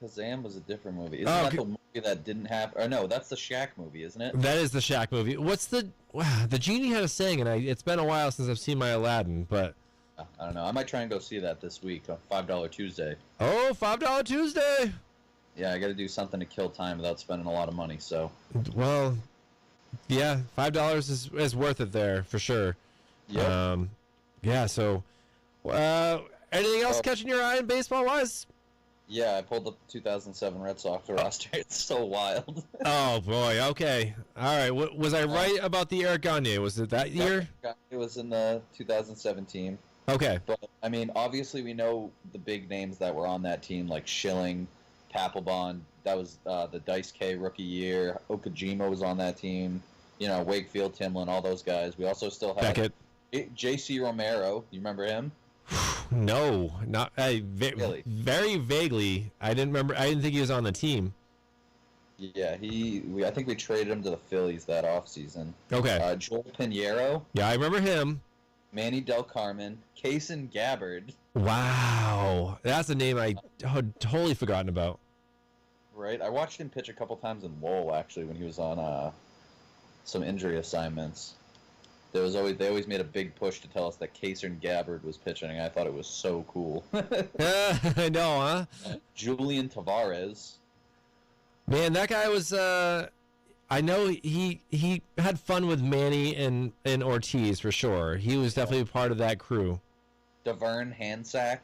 Kazam was a different movie. Isn't that the movie that didn't happen? Or no, that's the Shaq movie, isn't it? That is the Shaq movie. What's the genie had a saying, and it's been a while since I've seen my Aladdin, but I don't know. I might try and go see that this week on $5 Tuesday. Oh, $5 Tuesday. Yeah, I got to do something to kill time without spending a lot of money. So, well, yeah, $5 is worth it there for sure. Yeah. Yeah. So, anything else catching your eye in baseball wise? Yeah, I pulled up the 2007 Red Sox roster. It's so wild. Oh boy. Okay. All right. Was I right about the Eric Gagne? Was it that year? It was in the 2017. Okay. But I mean, obviously, we know the big names that were on that team, like Schilling, Papelbon. That was the Dice K rookie year. Okajima was on that team. You know, Wakefield, Timlin, all those guys. We also still have Beckett. J.C. Romero. You remember him? No, not really. Very vaguely. I didn't remember. I didn't think he was on the team. Yeah, I think we traded him to the Phillies that offseason. Okay. Joel Pinheiro. Yeah, I remember him. Manny Del Carmen. Kaysen Gabbard. Wow, that's a name I had totally forgotten about. Right, I watched him pitch a couple times in Lowell actually when he was on some injury assignments. They always made a big push to tell us that Kaser Gabbard was pitching, and I thought it was so cool. I know, huh? Julian Tavares. Man, that guy was. I know he had fun with Manny and Ortiz for sure. He was definitely part of that crew. Davern Hansack.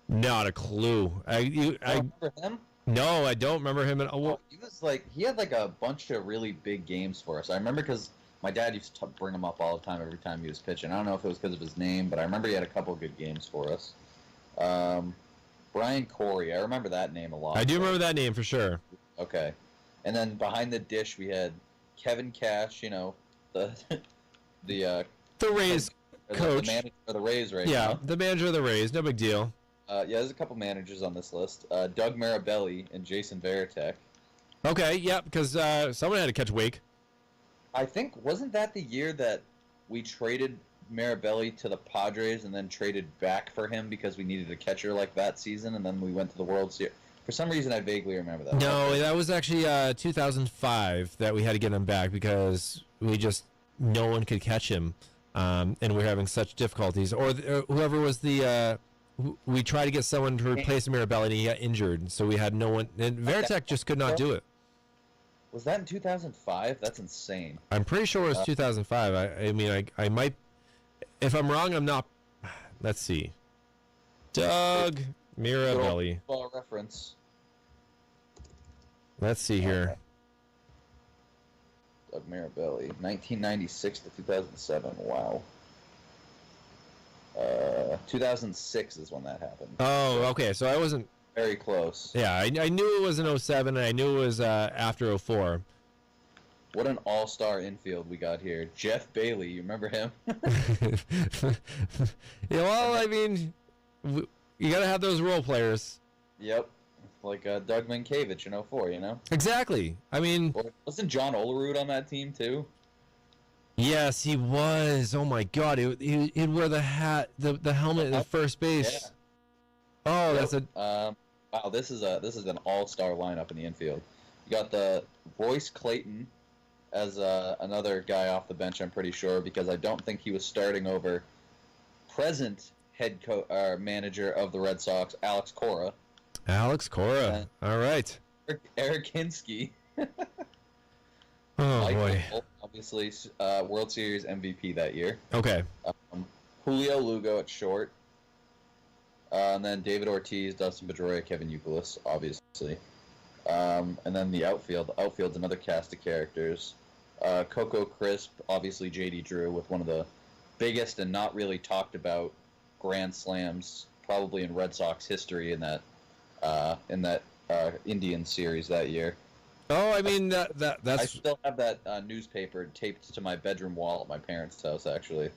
Not a clue. I remember him? No, I don't remember him at all. He had like a bunch of really big games for us. I remember because my dad used to bring him up all the time every time he was pitching. I don't know if it was because of his name, but I remember he had a couple of good games for us. Brian Corey, I remember that name a lot. I do remember that name for sure. Okay. And then behind the dish, we had Kevin Cash, the Rays coach. The manager of the Rays right Yeah, now. the manager of the Rays. No big deal. There's a couple managers on this list. Doug Mirabelli and Jason Varitek. Okay, yeah, because someone had to catch Wake. I think, wasn't that the year that we traded Mirabelli to the Padres and then traded back for him because we needed a catcher like that season, and then we went to the World Series? For some reason, I vaguely remember that. No, that was actually 2005 that we had to get him back because no one could catch him, and we were having such difficulties. Or whoever was we tried to get someone to replace Mirabelli, and he got injured, so we had no one. And Varitek just could not do it. Was that in 2005? That's insane. I'm pretty sure it was 2005. I mean, I might. If I'm wrong, I'm not. Let's see. Doug Mirabelli. Ball reference. Let's see here. Doug Mirabelli, 1996 to 2007. Wow. 2006 is when that happened. Oh, okay. So I wasn't very close. Yeah, I knew it was in 07, and I knew it was after 04. What an all-star infield we got here. Jeff Bailey, you remember him? Yeah, well, I mean, you got to have those role players. Yep. Like Doug Mankiewicz in 04, Exactly. I mean... Wasn't John Olerud on that team, too? Yes, he was. Oh, my God. He'd wear the hat, the helmet at first base. Yeah. Oh, that's a... Wow, this is an all-star lineup in the infield. You got the Royce Clayton as another guy off the bench, I'm pretty sure, because I don't think he was starting over present manager of the Red Sox, Alex Cora. Alex Cora. All right. Eric Hinsky. Oh, Mike boy. Cole, obviously, World Series MVP that year. Okay. Julio Lugo at short. And then David Ortiz, Dustin Pedroia, Kevin Youkilis, obviously. And then the outfield. The outfield's another cast of characters. Coco Crisp, obviously J.D. Drew, with one of the biggest and not really talked about grand slams probably in Red Sox history in that Indian series that year. Oh, I mean that's. I still have that newspaper taped to my bedroom wall at my parents' house, actually.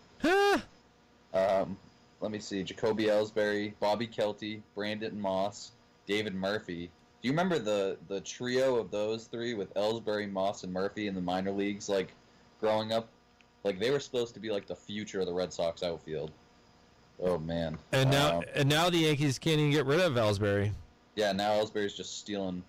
Let me see. Jacoby Ellsbury, Bobby Kelty, Brandon Moss, David Murphy. Do you remember the trio of those three with Ellsbury, Moss, and Murphy in the minor leagues, like, growing up? Like, they were supposed to be, like, the future of the Red Sox outfield. Oh, man. And now the Yankees can't even get rid of Ellsbury. Yeah, now Ellsbury's just stealing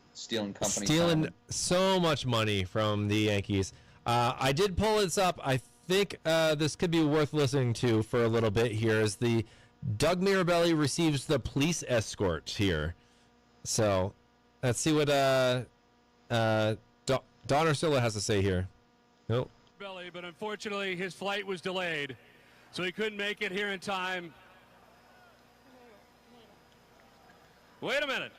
company Stealing time. so much money from the Yankees. I did pull this up. I think this could be worth listening to for a little bit here, as the Doug Mirabelli receives the police escort here. So let's see what Don Ursillo has to say here. Nope. Belly, but unfortunately his flight was delayed, so he couldn't make it here in time. Wait a minute.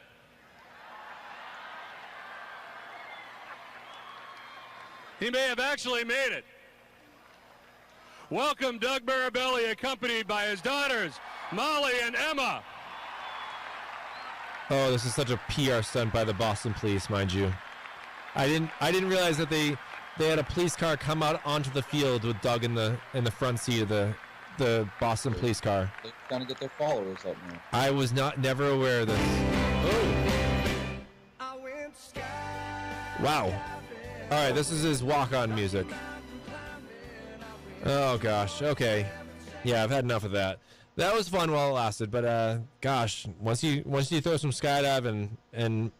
He may have actually made it. Welcome Doug Mirabelli, accompanied by his daughters, Molly and Emma. Oh, this is such a PR stunt by the Boston Police, mind you. I didn't realize that they had a police car come out onto the field with Doug in the front seat of the Boston Police car. They're trying to get their followers up now. I was never aware of this. Oh. Wow. All right, this is his walk-on music. Oh gosh. Okay. Yeah, I've had enough of that. That was fun while it lasted, but gosh, once you throw some skydive and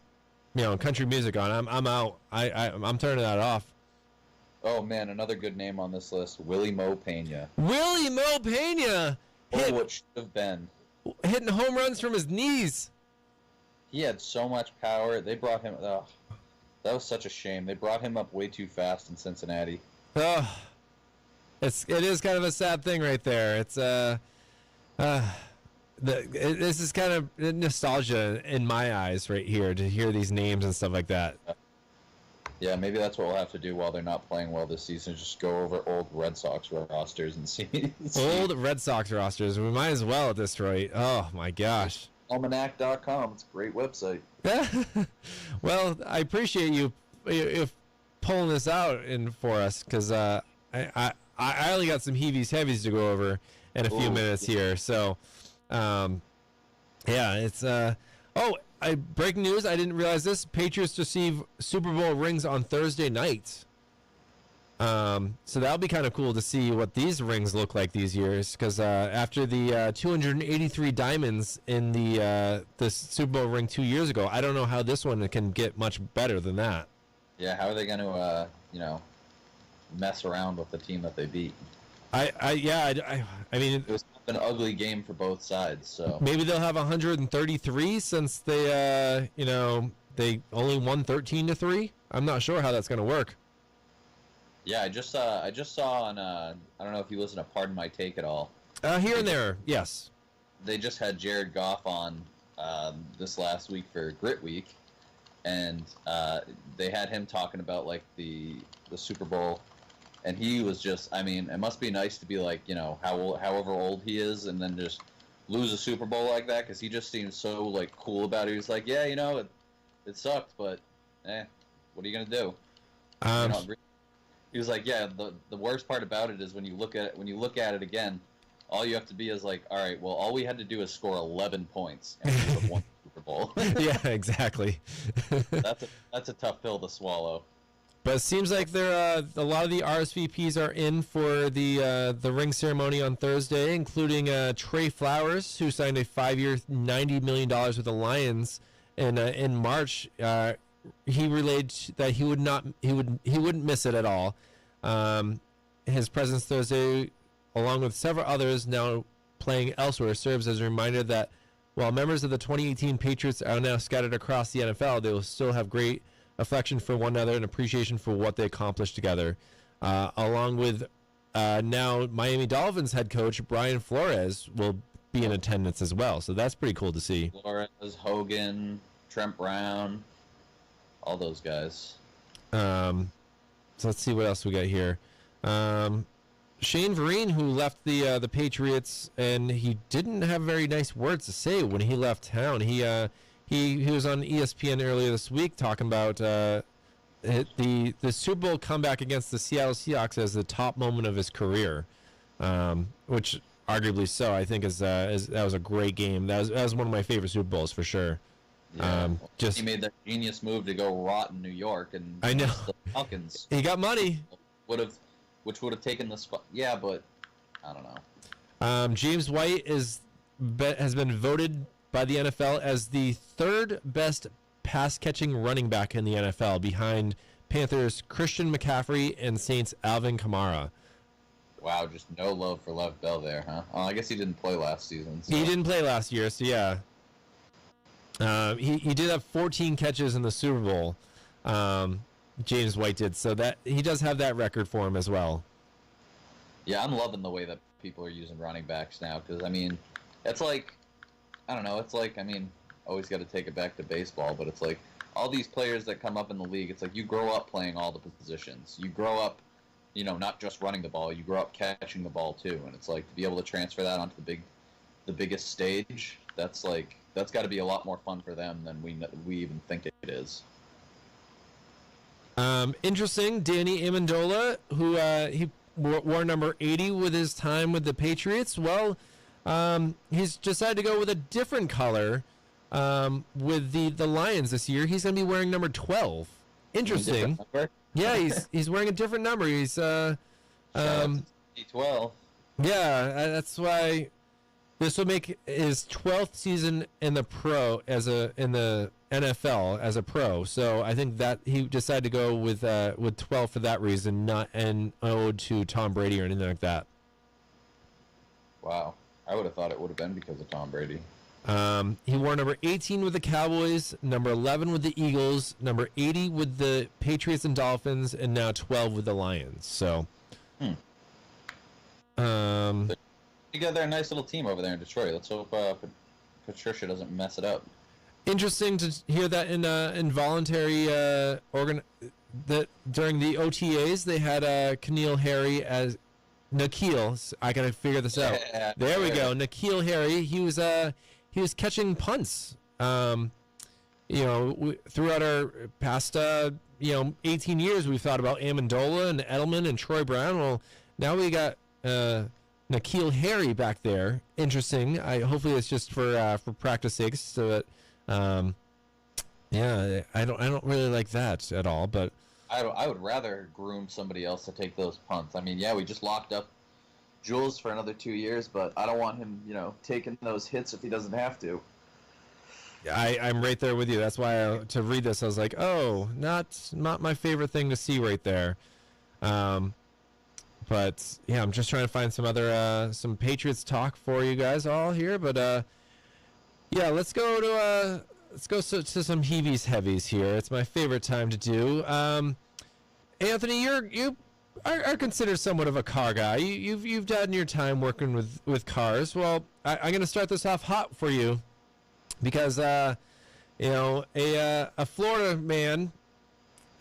country music on, I'm out. I'm turning that off. Oh man, another good name on this list, Willie Mo Pena. Willie Mo Pena! Oh, what should have been. Hitting home runs from his knees. He had so much power. They brought him... Oh, that was such a shame. They brought him up way too fast in Cincinnati. Oh, it is kind of a sad thing right there. It's this is kind of nostalgia in my eyes right here to hear these names and stuff like that. Yeah, maybe that's what we'll have to do while they're not playing well this season. Just go over old Red Sox rosters and see. Old Red Sox rosters. We might as well at this rate. Oh my gosh. Almanac.com. It's a great website. Well, I appreciate you pulling this out for us because I only got some heavies to go over in a few minutes here. So, yeah, it's breaking news. I didn't realize this. Patriots receive Super Bowl rings on Thursday night. So that'll be kind of cool to see what these rings look like these years. Because after the 283 diamonds in the Super Bowl ring 2 years ago, I don't know how this one can get much better than that. Yeah, how are they going to, mess around with the team that they beat? I mean, it was an ugly game for both sides. So maybe they'll have 133 since they, they only won 13-3. I'm not sure how that's going to work. Yeah, I just saw on I don't know if you listen to Pardon My Take at all. Here and there, yes. They just had Jared Goff on this last week for Grit Week, and they had him talking about like the Super Bowl, and he was just, I mean, it must be nice to be like, however old he is, and then just lose a Super Bowl like that, because he just seems so like cool about it. He was like, yeah, it sucked, but what are you gonna do? He was like, yeah, the worst part about it is when you look at it again, all you have to be is like, all right, well, all we had to do is score 11 points and we won the Super Bowl. Yeah, exactly. That's a tough pill to swallow. But it seems like a lot of the RSVPs are in for the ring ceremony on Thursday, including Trey Flowers, who signed a 5-year, $90 million with the Lions in March. He relayed that he wouldn't miss it at all. His presence Thursday, along with several others now playing elsewhere, serves as a reminder that while members of the 2018 Patriots are now scattered across the NFL, they will still have great affection for one another and appreciation for what they accomplished together. Along with now Miami Dolphins head coach Brian Flores will be in attendance as well. So that's pretty cool to see. Flores, Hogan, Trent Brown, all those guys. So let's see what else we got here. Shane Vereen, who left the Patriots, and he didn't have very nice words to say when he left town. He was on ESPN earlier this week talking about the Super Bowl comeback against the Seattle Seahawks as the top moment of his career, which arguably so. I think that was a great game. That was one of my favorite Super Bowls for sure. Yeah, he made that genius move to go rot in New York, and I know the Falcons. He got money. Which would have taken the spot. Yeah, but I don't know. James White has been voted by the NFL as the third best pass-catching running back in the NFL, behind Panthers' Christian McCaffrey and Saints' Alvin Kamara. Wow, just no love for Lev Bell there, huh? Oh, I guess he didn't play last season. So. He didn't play last year, so yeah. He did have 14 catches in the Super Bowl. James White did, so that he does have that record for him as well. Yeah, I'm loving the way that people are using running backs now, because I mean, it's like, I don't know, it's like, I mean, always got to take it back to baseball, but it's like all these players that come up in the league, it's like you grow up playing all the positions. You grow up, not just running the ball, you grow up catching the ball too, and it's like to be able to transfer that onto the biggest stage. That's got to be a lot more fun for them than we even think it is. Interesting, Danny Amendola, who he wore number 80 with his time with the Patriots. Well, he's decided to go with a different color with the Lions this year. He's going to be wearing number 12. Interesting. Yeah, he's wearing a different number. He's 12. Yeah, that's why This will make his 12th season in the NFL as a pro. So I think that he decided to go with 12 for that reason, not an ode to Tom Brady or anything like that. Wow. I would have thought it would have been because of Tom Brady. He wore number 18 with the Cowboys, number 11 with the Eagles, number 80 with the Patriots and Dolphins, and now 12 with the Lions. So, you got their nice little team over there in Detroit. Let's hope Patricia doesn't mess it up. Interesting to hear that in involuntary that during the OTAs they had N'Keal Harry as N'Keal. I gotta figure this out. Yeah, there we go. N'Keal Harry. He was catching punts. Throughout our past 18 years, we've thought about Amendola and Edelman and Troy Brown. Well, now we got N'Keal Harry back there. Interesting. Hopefully it's just for practice sakes, so that I don't really like that at all, but I would rather groom somebody else to take those punts. I mean, yeah, we just locked up Jules for another 2 years, but I don't want him, taking those hits if he doesn't have to. I'm right there with you. That's why to read this, I was like, oh, not my favorite thing to see right there. But yeah, I'm just trying to find some other some Patriots talk for you guys all here. But yeah, let's go to some heavies heavies here. It's my favorite time to do. Anthony, you are considered somewhat of a car guy. You've done your time working with cars. Well, I'm going to start this off hot for you because a Florida man,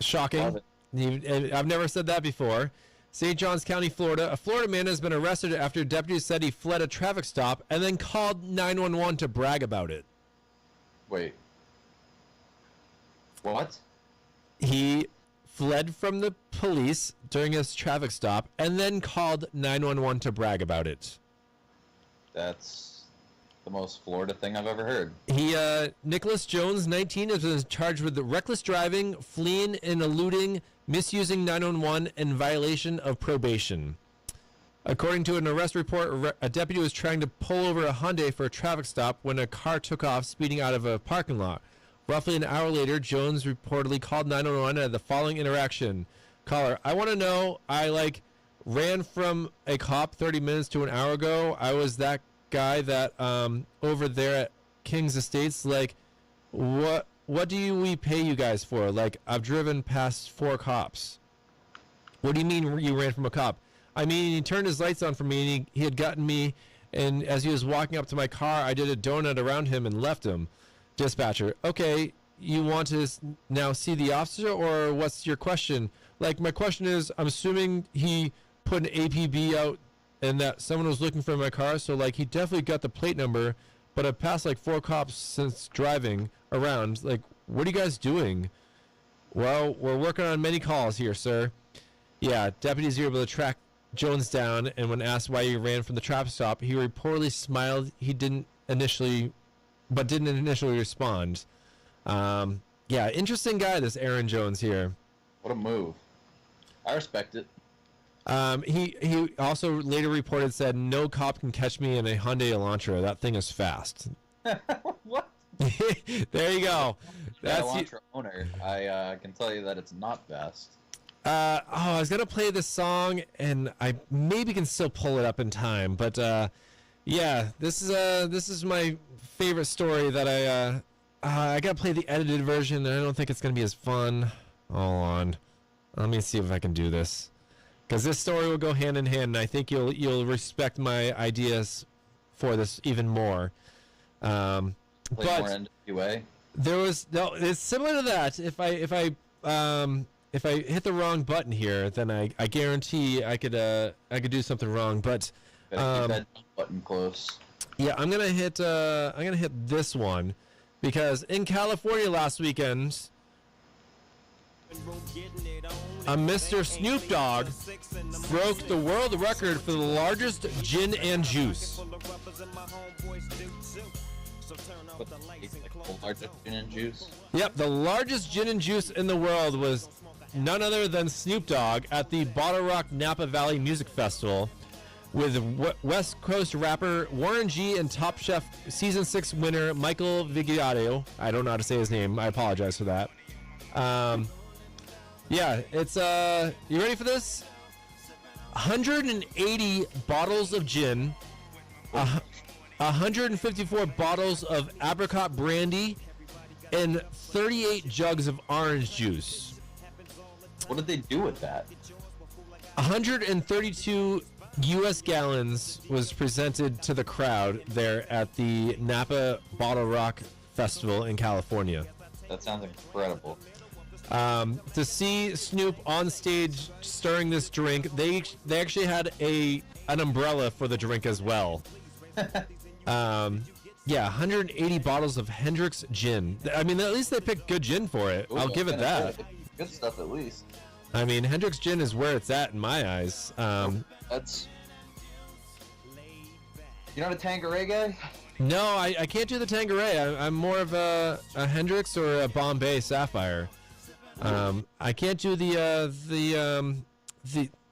shocking. I've never said that before. St. Johns County, Florida. A Florida man has been arrested after deputies said he fled a traffic stop and then called 911 to brag about it. Wait. What? He fled from the police during his traffic stop and then called 911 to brag about it. That's the most Florida thing I've ever heard. Nicholas Jones, 19, has been charged with reckless driving, fleeing and eluding, misusing 911, and violation of probation. According to an arrest report, a deputy was trying to pull over a Hyundai for a traffic stop when a car took off speeding out of a parking lot. Roughly an hour later, Jones reportedly called 911 and had the following interaction. Caller, I want to know, I ran from a cop 30 minutes to an hour ago. I was that guy that over there at King's Estates. What do we pay you guys for? I've driven past 4 cops. What do you mean you ran from a cop? I mean, he turned his lights on for me, and he had gotten me, and as he was walking up to my car, I did a donut around him and left him. Dispatcher, okay, you want to now see the officer, or what's your question? My question is, I'm assuming he put an APB out and that someone was looking for my car, so, he definitely got the plate number, but I've passed, 4 cops since driving around. What are you guys doing? Well, we're working on many calls here, sir. Yeah, deputies were able to track Jones down, and when asked why he ran from the traffic stop, he reportedly smiled. He didn't initially respond. Yeah, interesting guy, this Aaron Jones here. What a move. I respect it. He also later reported, said, no cop can catch me in a Hyundai Elantra. That thing is fast. What? There you go. That's Elantra owner. I can tell you that it's not fast. I was gonna play this song, and I maybe can still pull it up in time, but yeah, this is my favorite story that I gotta play the edited version, and I don't think it's gonna be as fun. Hold on, let me see if I can do this, because this story will go hand in hand, and I think you'll respect my ideas for this even more. But more NWA. It's similar to that. If I hit the wrong button here, then I guarantee I could do something wrong. But keep that button close. Yeah, I'm gonna hit this one, because in California last weekend, a Mr. Snoop Dogg broke the world record for the largest gin and juice. The largest gin and juice? Yep, the largest gin and juice in the world was none other than Snoop Dogg at the Bottle Rock Napa Valley Music Festival. with West Coast rapper Warren G and Top Chef Season 6 winner Michael Vigiato. I don't know how to say his name. I apologize for that. Yeah, it's you ready for this? 180 bottles of gin, 154 bottles of apricot brandy, and 38 jugs of orange juice. What did they do with that? 132 U.S. gallons was presented to the crowd there at the Napa Bottle Rock Festival in California. That sounds incredible. To see Snoop on stage stirring this drink, they actually had an umbrella for the drink as well. Yeah, 180 bottles of Hendrick's gin. I mean, at least they picked good gin for it. Ooh, I'll give it that. Good stuff, at least. I mean, Hendrick's gin is where it's at in my eyes. That's. You're not a Tanqueray guy? No, I can't do the Tanqueray. I'm more of a Hendrick's or a Bombay Sapphire. I can't do the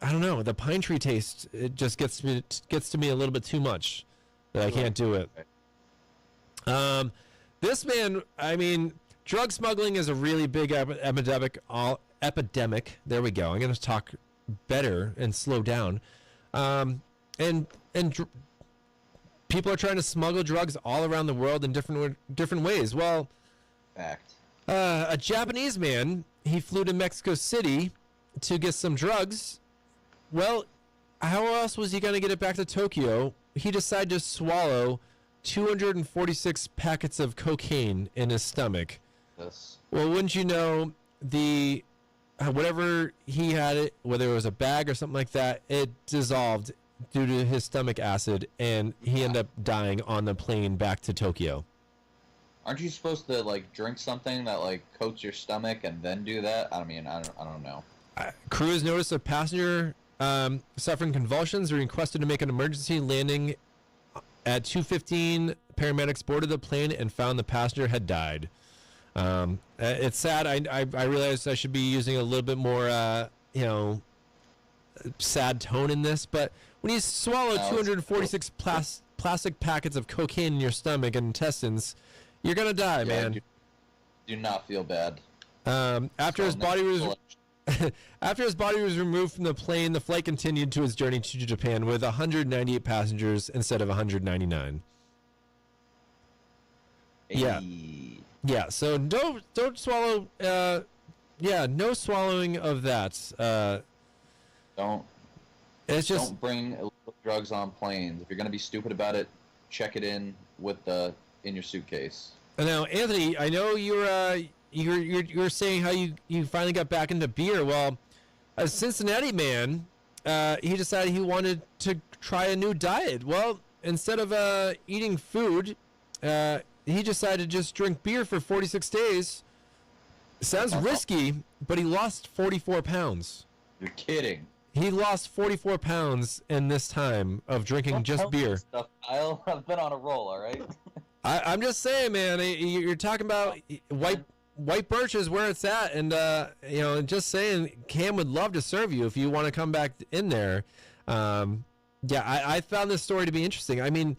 I don't know, the pine tree taste. It just gets to me a little bit too much that I can't do it. This man, I mean, drug smuggling is a really big epidemic. There we go. I'm going to talk better and slow down. People are trying to smuggle drugs all around the world in different ways. Well, fact. A Japanese man, he flew to Mexico City to get some drugs. Well, how else was he going to get it back to Tokyo? He decided to swallow 246 packets of cocaine in his stomach. Yes. Well, wouldn't you know, whatever he had, it, whether it was a bag or something like that, it dissolved due to his stomach acid, and he ended up dying on the plane back to Tokyo. Aren't you supposed to like drink something that like coats your stomach and then do that? I mean, I don't know. Crews noticed a passenger suffering convulsions and requested to make an emergency landing. At 2:15, paramedics boarded the plane and found the passenger had died. It's sad. I realized I should be using a little bit more, sad tone in this, but when you swallow 246 plastic packets of cocaine in your stomach and intestines, you're gonna die, man. Do not feel bad. After his body was removed from the plane, the flight continued to its journey to Japan with 198 passengers instead of 199. Yeah. Yeah, so don't swallow. No swallowing of that. It's just don't bring illegal drugs on planes. If you're gonna be stupid about it, check it in in your suitcase. Now, Anthony, I know you're saying how you finally got back into beer. Well, a Cincinnati man, he decided he wanted to try a new diet. Well, instead of eating food, he decided to just drink beer for 46 days. Sounds risky, but he lost 44 pounds. You're kidding. He lost 44 pounds in this time of drinking just beer. Stuff, Kyle. I've been on a roll, all right? I'm just saying, man, you're talking about White Birch is where it's at, and just saying, Cam would love to serve you if you want to come back in there. I found this story to be interesting. I mean,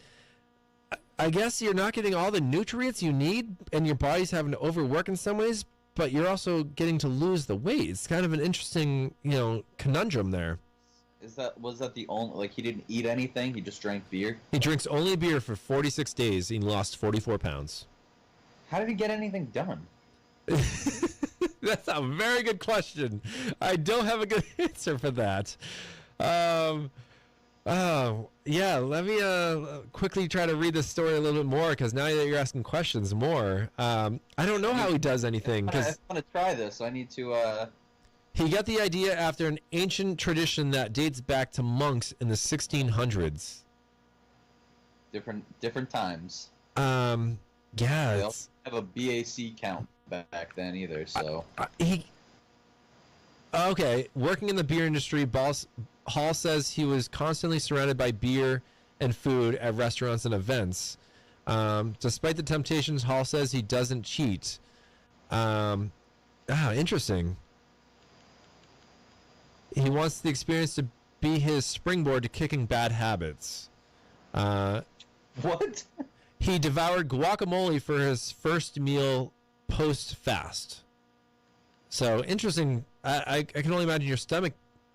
I guess you're not getting all the nutrients you need, and your body's having to overwork in some ways, but you're also getting to lose the weight. It's kind of an interesting, conundrum there. Was that the only, like, he didn't eat anything, he just drank beer? He drinks only beer for 46 days, and he lost 44 pounds. How did he get anything done? That's a very good question. I don't have a good answer for that. Let me quickly try to read this story a little bit more, because now that you're asking questions more, I don't know how he does anything. I want to try this. I need to... He got the idea after an ancient tradition that dates back to monks in the 1600s. Different times. Yeah. They also have a BAC count back then either, so... Okay, working in the beer industry, Hall says he was constantly surrounded by beer and food at restaurants and events. Despite the temptations, Hall says he doesn't cheat. Interesting. He wants the experience to be his springboard to kicking bad habits. What? He devoured guacamole for his first meal post-fast. So, interesting. I can only imagine your stomach.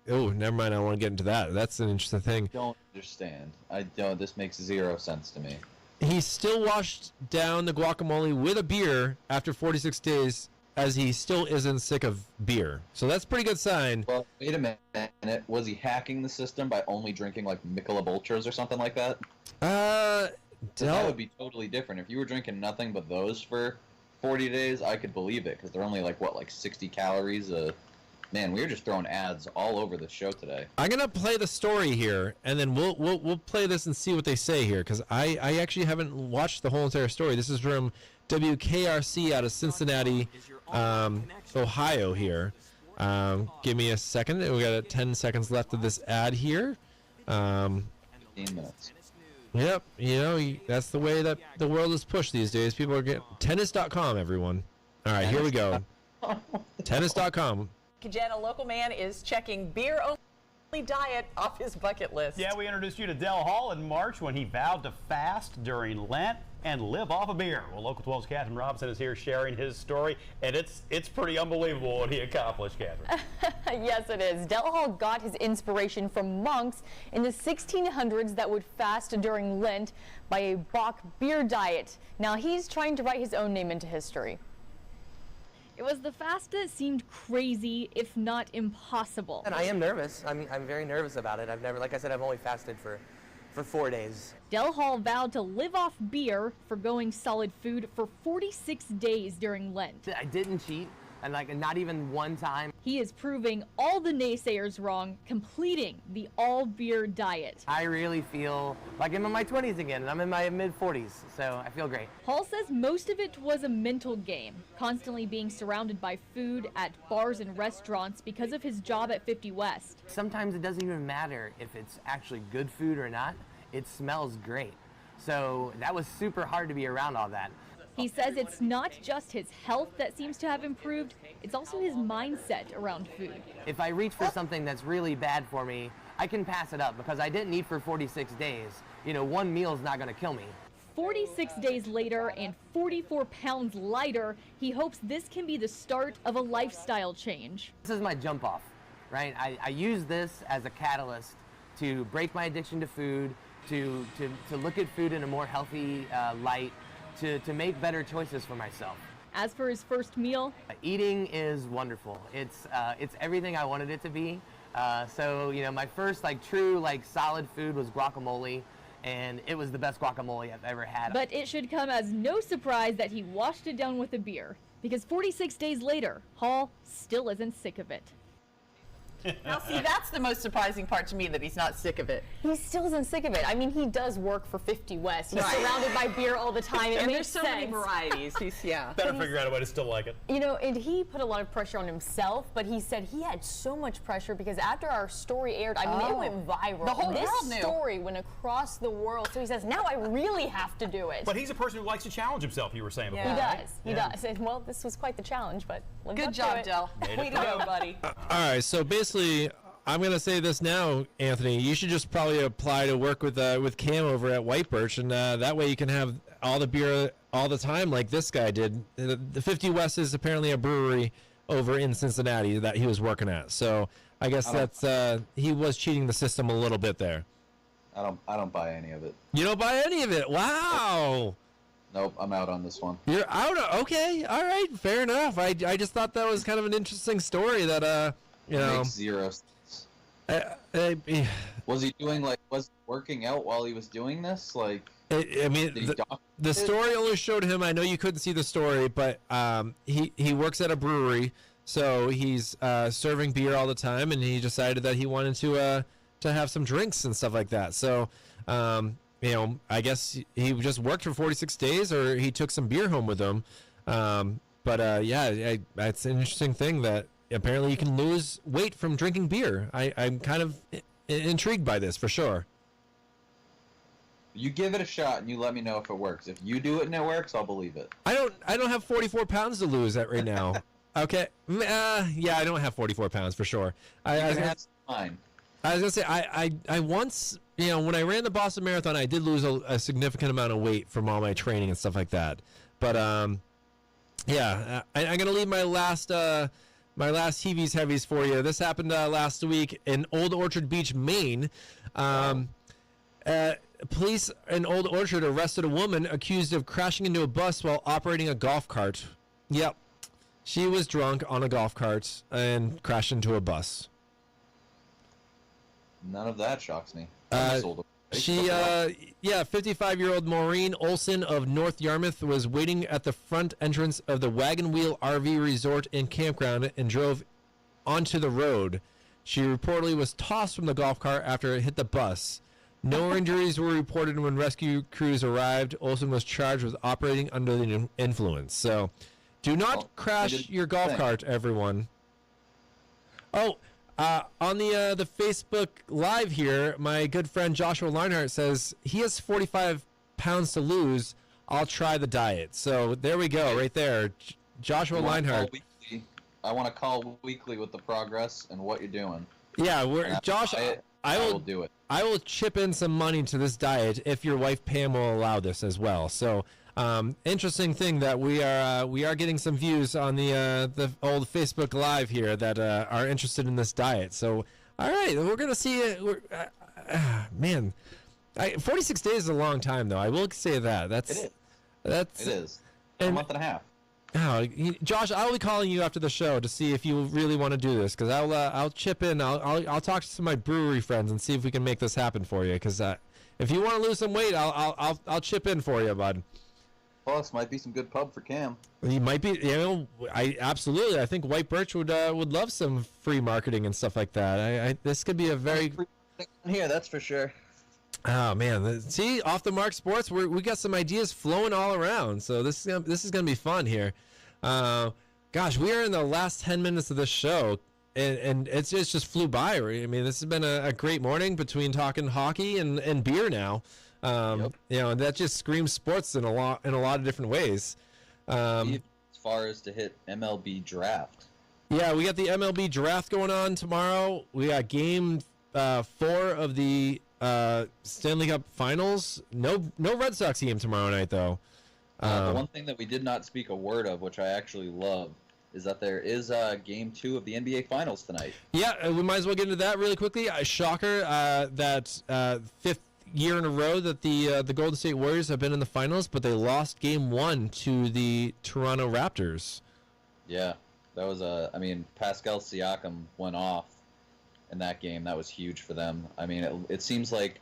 Oh, never mind. I don't want to get into that. That's an interesting thing. I don't understand. I don't. This makes 0 sense to me. He still washed down the guacamole with a beer after 46 days, as he still isn't sick of beer. So that's a pretty good sign. Well, wait a minute. Was he hacking the system by only drinking like Michelob Ultras or something like that? That would be totally different. If you were drinking nothing but those for 40 days, I could believe it, because they're only like 60 calories a... Man, we were just throwing ads all over the show today. I'm gonna play the story here, and then we'll play this and see what they say here, because I actually haven't watched the whole entire story. This is from WKRC out of Cincinnati, Ohio. Here, give me a second. We got 10 seconds left of this ad here. 15 minutes. Yep, that's the way that the world is pushed these days. People are getting tennis.com. Everyone, all right, here we go. Tennis.com. Jen, a local man is checking beer-only diet off his bucket list. Yeah, we introduced you to Dell Hall in March when he vowed to fast during Lent and live off of beer. Well, Local 12's Catherine Robinson is here sharing his story, and it's pretty unbelievable what he accomplished, Catherine. Yes, it is. Dell Hall got his inspiration from monks in the 1600s that would fast during Lent by a Bock beer diet. Now he's trying to write his own name into history. It was the fast that seemed crazy, if not impossible. And I am nervous. I'm very nervous about it. Like I said, I've only fasted for 4 days. Dell Hall vowed to live off beer, forgoing solid food for 46 days during Lent. I didn't cheat, and not even one time. He is proving all the naysayers wrong, completing the all-beer diet. I really feel like I'm in my 20s again, and I'm in my mid-40s, so I feel great. Hall says most of it was a mental game, constantly being surrounded by food at bars and restaurants because of his job at 50 West. Sometimes it doesn't even matter if it's actually good food or not. It smells great. So that was super hard to be around all that. He says it's not just his health that seems to have improved, it's also his mindset around food. If I reach for something that's really bad for me, I can pass it up because I didn't eat for 46 days. One meal's not gonna kill me. 46 days later and 44 pounds lighter, he hopes this can be the start of a lifestyle change. This is my jump off, right? I use this as a catalyst to break my addiction to food, to look at food in a more healthy light, to make better choices for myself. As for his first meal, eating is wonderful. It's everything I wanted it to be. So my first true solid food was guacamole, and it was the best guacamole I've ever had. But it should come as no surprise that he washed it down with a beer, because 46 days later, Hall still isn't sick of it. Now, see, that's the most surprising part to me, that he's not sick of it. He still isn't sick of it. I mean, he does work for 50 West. He's surrounded by beer all the time. And there's so many varieties. Better figure out a way to still like it. And he put a lot of pressure on himself, but he said he had so much pressure because after our story aired, it went viral. The whole world knew. This story went across the world. So he says, now I really have to do it. But he's a person who likes to challenge himself, you were saying before. He does. And, well, this was quite the challenge, but good job, Dell. Way to go, buddy. All right, so basically, I'm going to say this now, Anthony. You should just probably apply to work with Cam over at White Birch, and that way you can have all the beer all the time like this guy did. The 50 West is apparently a brewery over in Cincinnati that he was working at. So I guess he was cheating the system a little bit there. I don't buy any of it. You don't buy any of it? Wow. Nope, I'm out on this one. You're out? Okay, all right, fair enough. I just thought that was kind of an interesting story that It makes 0 sense. Was he doing was he working out while he was doing this? The story only showed him. I know you couldn't see the story, but he works at a brewery, so he's serving beer all the time, and he decided that he wanted to have some drinks and stuff like that. So, I guess he just worked for 46 days, or he took some beer home with him. It's an interesting thing that apparently you can lose weight from drinking beer. I'm kind of intrigued by this, for sure. You give it a shot and you let me know if it works. If you do it and it works, I'll believe it. I don't have 44 pounds to lose right now. Okay. I don't have 44 pounds for sure. That's fine. I was gonna say I once, when I ran the Boston Marathon, I did lose a significant amount of weight from all my training and stuff like that. But yeah, I'm gonna leave my last Heavies Heavies for you. This happened last week in Old Orchard Beach, Maine. Police in Old Orchard arrested a woman accused of crashing into a bus while operating a golf cart. Yep, she was drunk on a golf cart and crashed into a bus. None of that shocks me. 55-year-old Maureen Olson of North Yarmouth was waiting at the front entrance of the Wagon Wheel RV Resort and Campground and drove onto the road. She reportedly was tossed from the golf cart after it hit the bus. No injuries were reported when rescue crews arrived. Olson was charged with operating under the influence. So, do not crash your golf cart, everyone. Oh, on the Facebook Live here, my good friend Joshua Leinhart says he has 45 pounds to lose. I'll try the diet. So there we go, right there, Joshua Leinhart. I want to call weekly with the progress and what you're doing. Yeah, Josh. I will do it. I will chip in some money to this diet if your wife Pam will allow this as well. So, interesting thing that we are getting some views on the old Facebook Live here that are interested in this diet. So, all right, we're gonna see it. 46 days is a long time, though. I will say that. It is. A month and a half. Oh, Josh, I'll be calling you after the show to see if you really want to do this, because I'll chip in. I'll talk to some of my brewery friends and see if we can make this happen for you. Because if you want to lose some weight, I'll chip in for you, bud. Plus, might be some good pub for Cam. He might be. Absolutely. I think White Birch would love some free marketing and stuff like that. This could be a very here. That's for sure. Oh man, see, Off the Mark Sports, we got some ideas flowing all around. So this is gonna be fun here. Gosh, we are in the last 10 minutes of this show, and it's just flew by. I mean, this has been a great morning between talking hockey and beer now. And that just screams sports in a lot of different ways. As far as to hit MLB draft. Yeah, we got the MLB draft going on tomorrow. We got game 4 of the Stanley Cup Finals. No Red Sox game tomorrow night, though. The one thing that we did not speak a word of, which I actually love, is that there is Game 2 of the NBA Finals tonight. Yeah, we might as well get into that really quickly. Shocker that 5th year in a row that the Golden State Warriors have been in the finals, but they lost Game 1 to the Toronto Raptors. Yeah, that was Pascal Siakam went off in that game. That was huge for them. I mean, it seems like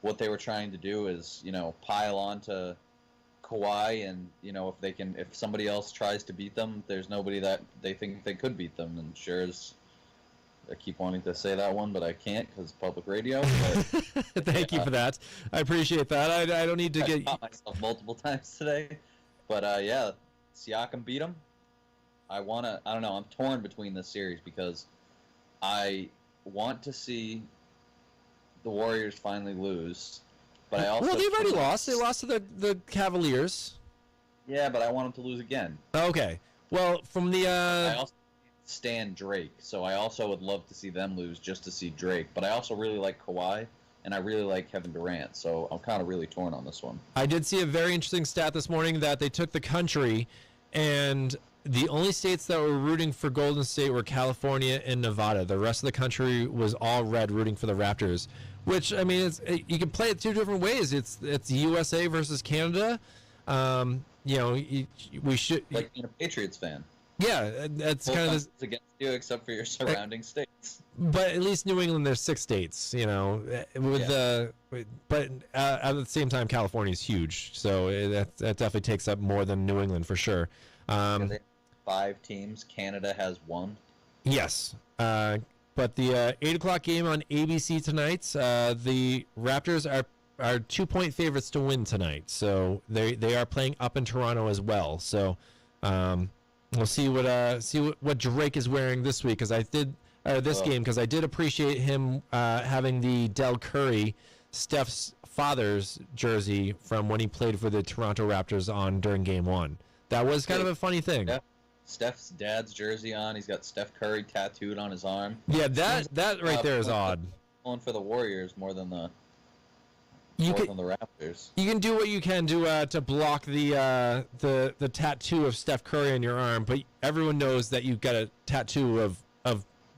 what they were trying to do is, pile on to Kawhi, and if somebody else tries to beat them, there's nobody that they think they could beat them. And sure as I keep wanting to say that one, but I can't because public radio. But, Thank you for that. I appreciate that. I don't need to I caught myself multiple times today, but Siakam beat him. I don't know. I'm torn between this series because I want to see the Warriors finally lose, but I also they've already lost. They lost to the Cavaliers. Yeah, but I want them to lose again. Okay. Well, from the I also stand Drake, so I also would love to see them lose just to see Drake. But I also really like Kawhi, and I really like Kevin Durant, so I'm kind of really torn on this one. I did see a very interesting stat this morning that they took the country, and the only states that were rooting for Golden State were California and Nevada. The rest of the country was all red, rooting for the Raptors. Which, I mean, you can play it two different ways. It's USA versus Canada. We should like being a Patriots fan. Yeah, that's kind of it's against you, except for your surrounding states. But at least New England, there's 6 states. But at the same time, California is huge, so that definitely takes up more than New England for sure. They have 5 teams. Canada has 1. Yes, but the 8 o'clock game on ABC tonight, the Raptors are 2-point favorites to win tonight, so they are playing up in Toronto as well. So we'll see what Drake is wearing this week, because I did game because I did appreciate him having the Del Curry, Steph's father's jersey from when he played for the Toronto Raptors on during Game 1. That was kind of a funny thing. Yeah. Steph's dad's jersey on. He's got Steph Curry tattooed on his arm. Yeah, that right there is odd. pulling for the Warriors more than the Raptors. You can do what you can to block the tattoo of Steph Curry on your arm, but everyone knows that you've got a tattoo of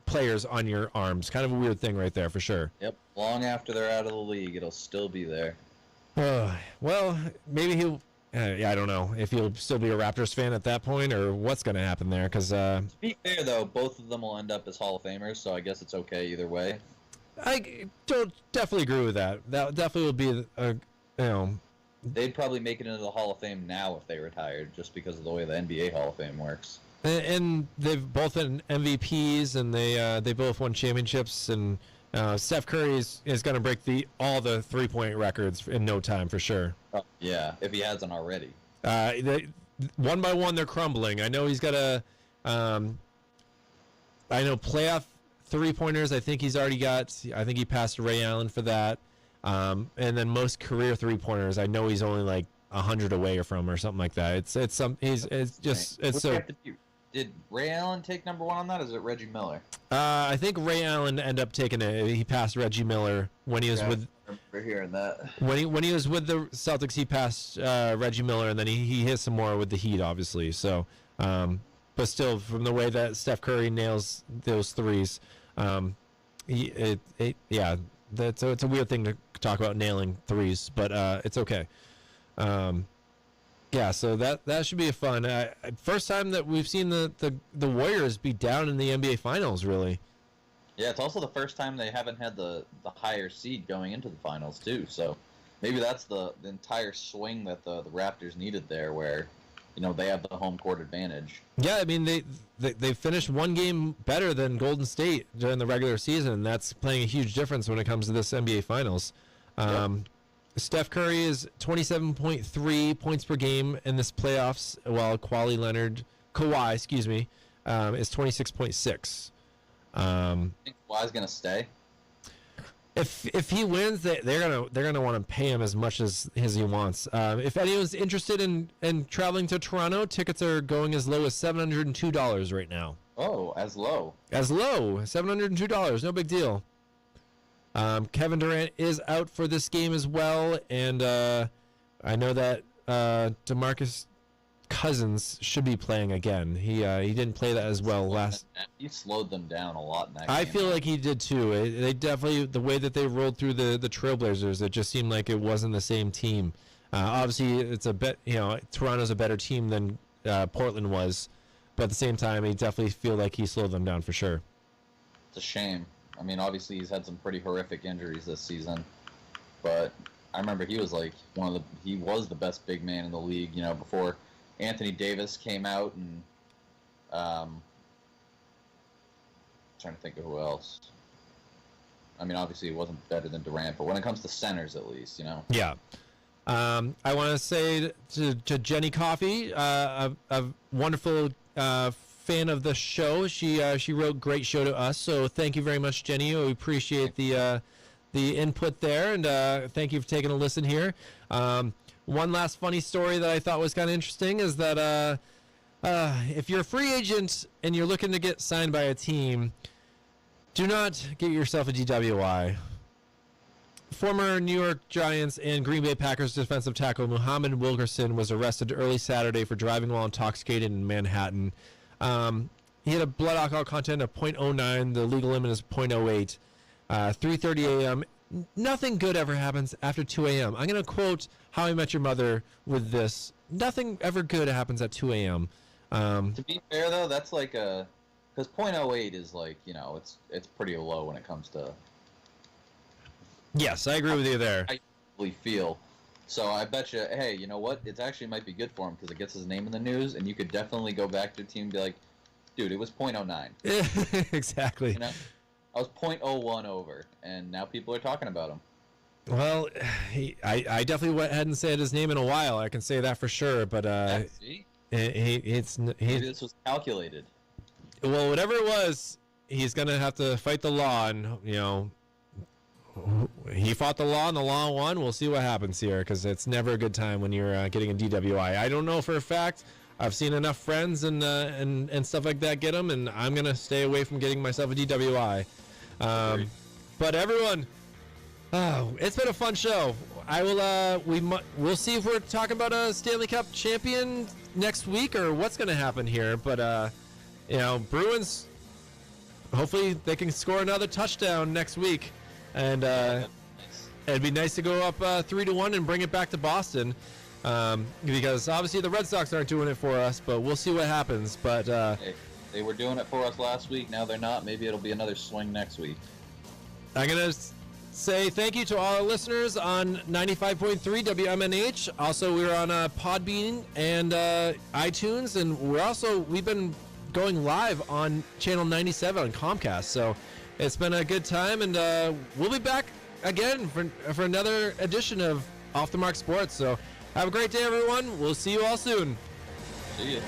players on your arms. Kind of a weird thing right there, for sure. Yep. Long after they're out of the league, it'll still be there. Well, maybe he'll. I don't know if he'll still be a Raptors fan at that point, or what's going to happen there. Because to be fair, though, both of them will end up as Hall of Famers, so I guess it's okay either way. I don't definitely agree with that. That definitely would be They'd probably make it into the Hall of Fame now if they retired, just because of the way the NBA Hall of Fame works. And they've both been MVPs, and they both won championships. And Steph Curry is going to break all the 3-point records in no time for sure. Yeah, if he hasn't already. One by one, they're crumbling. I know he's got playoff 3-pointers. I think he's already got. I think he passed Ray Allen for that. And then most career 3-pointers, I know he's only like 100 away from or something like that. Did Ray Allen take number 1 on that? Or is it Reggie Miller? I think Ray Allen ended up taking it. He passed Reggie Miller when he was with. I remember hearing that. When he was with the Celtics, he passed Reggie Miller, and then he hit some more with the Heat, obviously. So, but still, from the way that Steph Curry nails those threes, it's a weird thing to talk about nailing threes, but it's okay. Yeah, so that should be fun. First time that we've seen the Warriors be down in the NBA Finals, really. Yeah, it's also the first time they haven't had the higher seed going into the finals, too. So maybe that's the entire swing that the Raptors needed there, where they have the home court advantage. Yeah, I mean, they finished one game better than Golden State during the regular season, and that's playing a huge difference when it comes to this NBA Finals. Yep. Steph Curry is 27.3 points per game in this playoffs, while Kawhi, is 26.6. I think Kawhi's gonna stay. If he wins, they're gonna want to pay him as much as he wants. If anyone's interested in traveling to Toronto, tickets are going as low as $702 right now. Oh, as low. $702, no big deal. Kevin Durant is out for this game as well, and I know that DeMarcus Cousins should be playing again. He didn't play that as well last. He slowed them down a lot in that game. I feel like he did too. They definitely, the way that they rolled through the Trailblazers, it just seemed like it wasn't the same team. Obviously, it's Toronto's a better team than Portland was, but at the same time, I definitely feel like he slowed them down for sure. It's a shame. I mean, obviously he's had some pretty horrific injuries this season, but I remember he was like he was the best big man in the league, before Anthony Davis came out, and trying to think of who else. I mean, obviously he wasn't better than Durant, but when it comes to centers, at least, Yeah. I want to say to Jenny Coffey, a wonderful fan of the show. She wrote great show to us, so thank you very much, Jenny. We appreciate the input there, and thank you for taking a listen here. One last funny story that I thought was kind of interesting is that if you're a free agent and you're looking to get signed by a team, do not get yourself a DWI. Former New York Giants and Green Bay Packers defensive tackle Muhammad Wilkerson was arrested early Saturday for driving while intoxicated in Manhattan. He had a blood alcohol content of 0.09. The legal limit is 0.08. 3:30 a.m. Nothing good ever happens after 2 a.m. I'm going to quote How I Met Your Mother with this. Nothing ever good happens at 2 a.m. To be fair, though, that's like because 0.08 is like, it's pretty low when it comes to. Yes, I agree with you there. I really feel. So I bet you, hey, you know what? It actually might be good for him because it gets his name in the news, and you could definitely go back to the team and be like, dude, it was 0.09. Exactly. I was 0.01 over, and now people are talking about him. Well, I definitely went ahead and said his name in a while. I can say that for sure. But maybe this was calculated. Well, whatever it was, he's gonna have to fight the law, and he fought the law and the law won. We'll see what happens here, because it's never a good time when you're getting a DWI. I don't know for a fact. I've seen enough friends and stuff like that get them, and I'm gonna stay away from getting myself a DWI. But everyone, it's been a fun show. I will. We'll see if we're talking about a Stanley Cup champion next week or what's going to happen here. But Bruins. Hopefully they can score another touchdown next week, and it'd be nice to go up 3-1 and bring it back to Boston. Because obviously the Red Sox aren't doing it for us, but we'll see what happens. But they were doing it for us last week. Now they're not. Maybe it'll be another swing next week. I'm gonna say thank you to all our listeners on 95.3 WMNH. Also, we're on Podbean and iTunes, and we've been going live on channel 97 on Comcast. So it's been a good time, and we'll be back again for another edition of Off the Mark Sports. So have a great day, everyone. We'll see you all soon. See ya.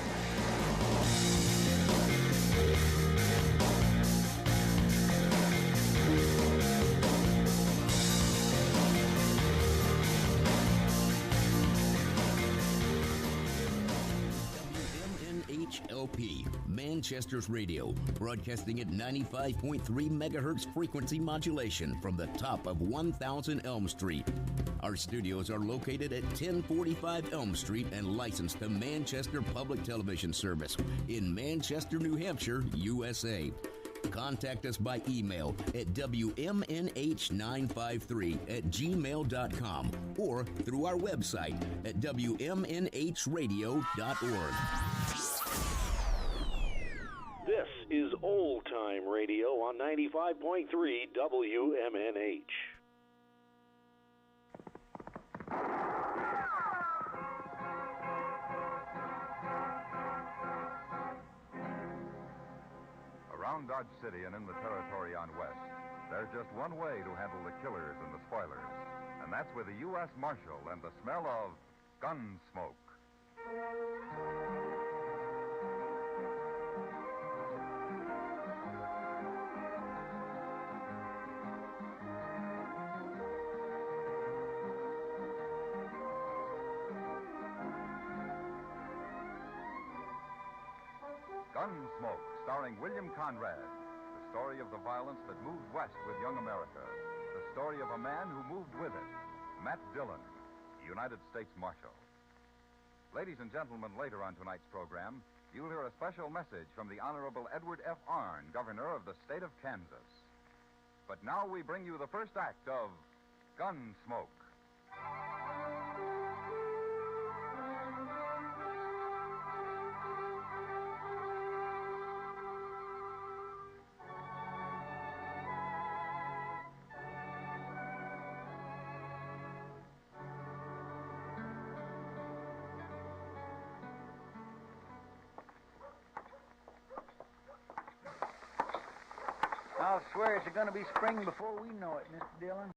WMNH-LP, Manchester's radio, broadcasting at 95.3 megahertz frequency modulation from the top of 1000 Elm Street. Our studios are located at 1045 Elm Street and licensed to Manchester Public Television Service in Manchester, New Hampshire, USA. Contact us by email at WMNH953@gmail.com or through our website at WMNHradio.org. This is Old Time Radio on 95.3 WMNH. Around Dodge City and in the territory on West, there's just one way to handle the killers and the spoilers, and that's with a U.S. Marshal and the smell of gun smoke. Gunsmoke, starring William Conrad. The story of the violence that moved west with young America. The story of a man who moved with it. Matt Dillon, United States Marshal. Ladies and gentlemen, later on tonight's program, you'll hear a special message from the Honorable Edward F. Arnn, Governor of the state of Kansas. But now we bring you the first act of Gunsmoke. I'll swear it's going to be spring before we know it, Mr. Dillon.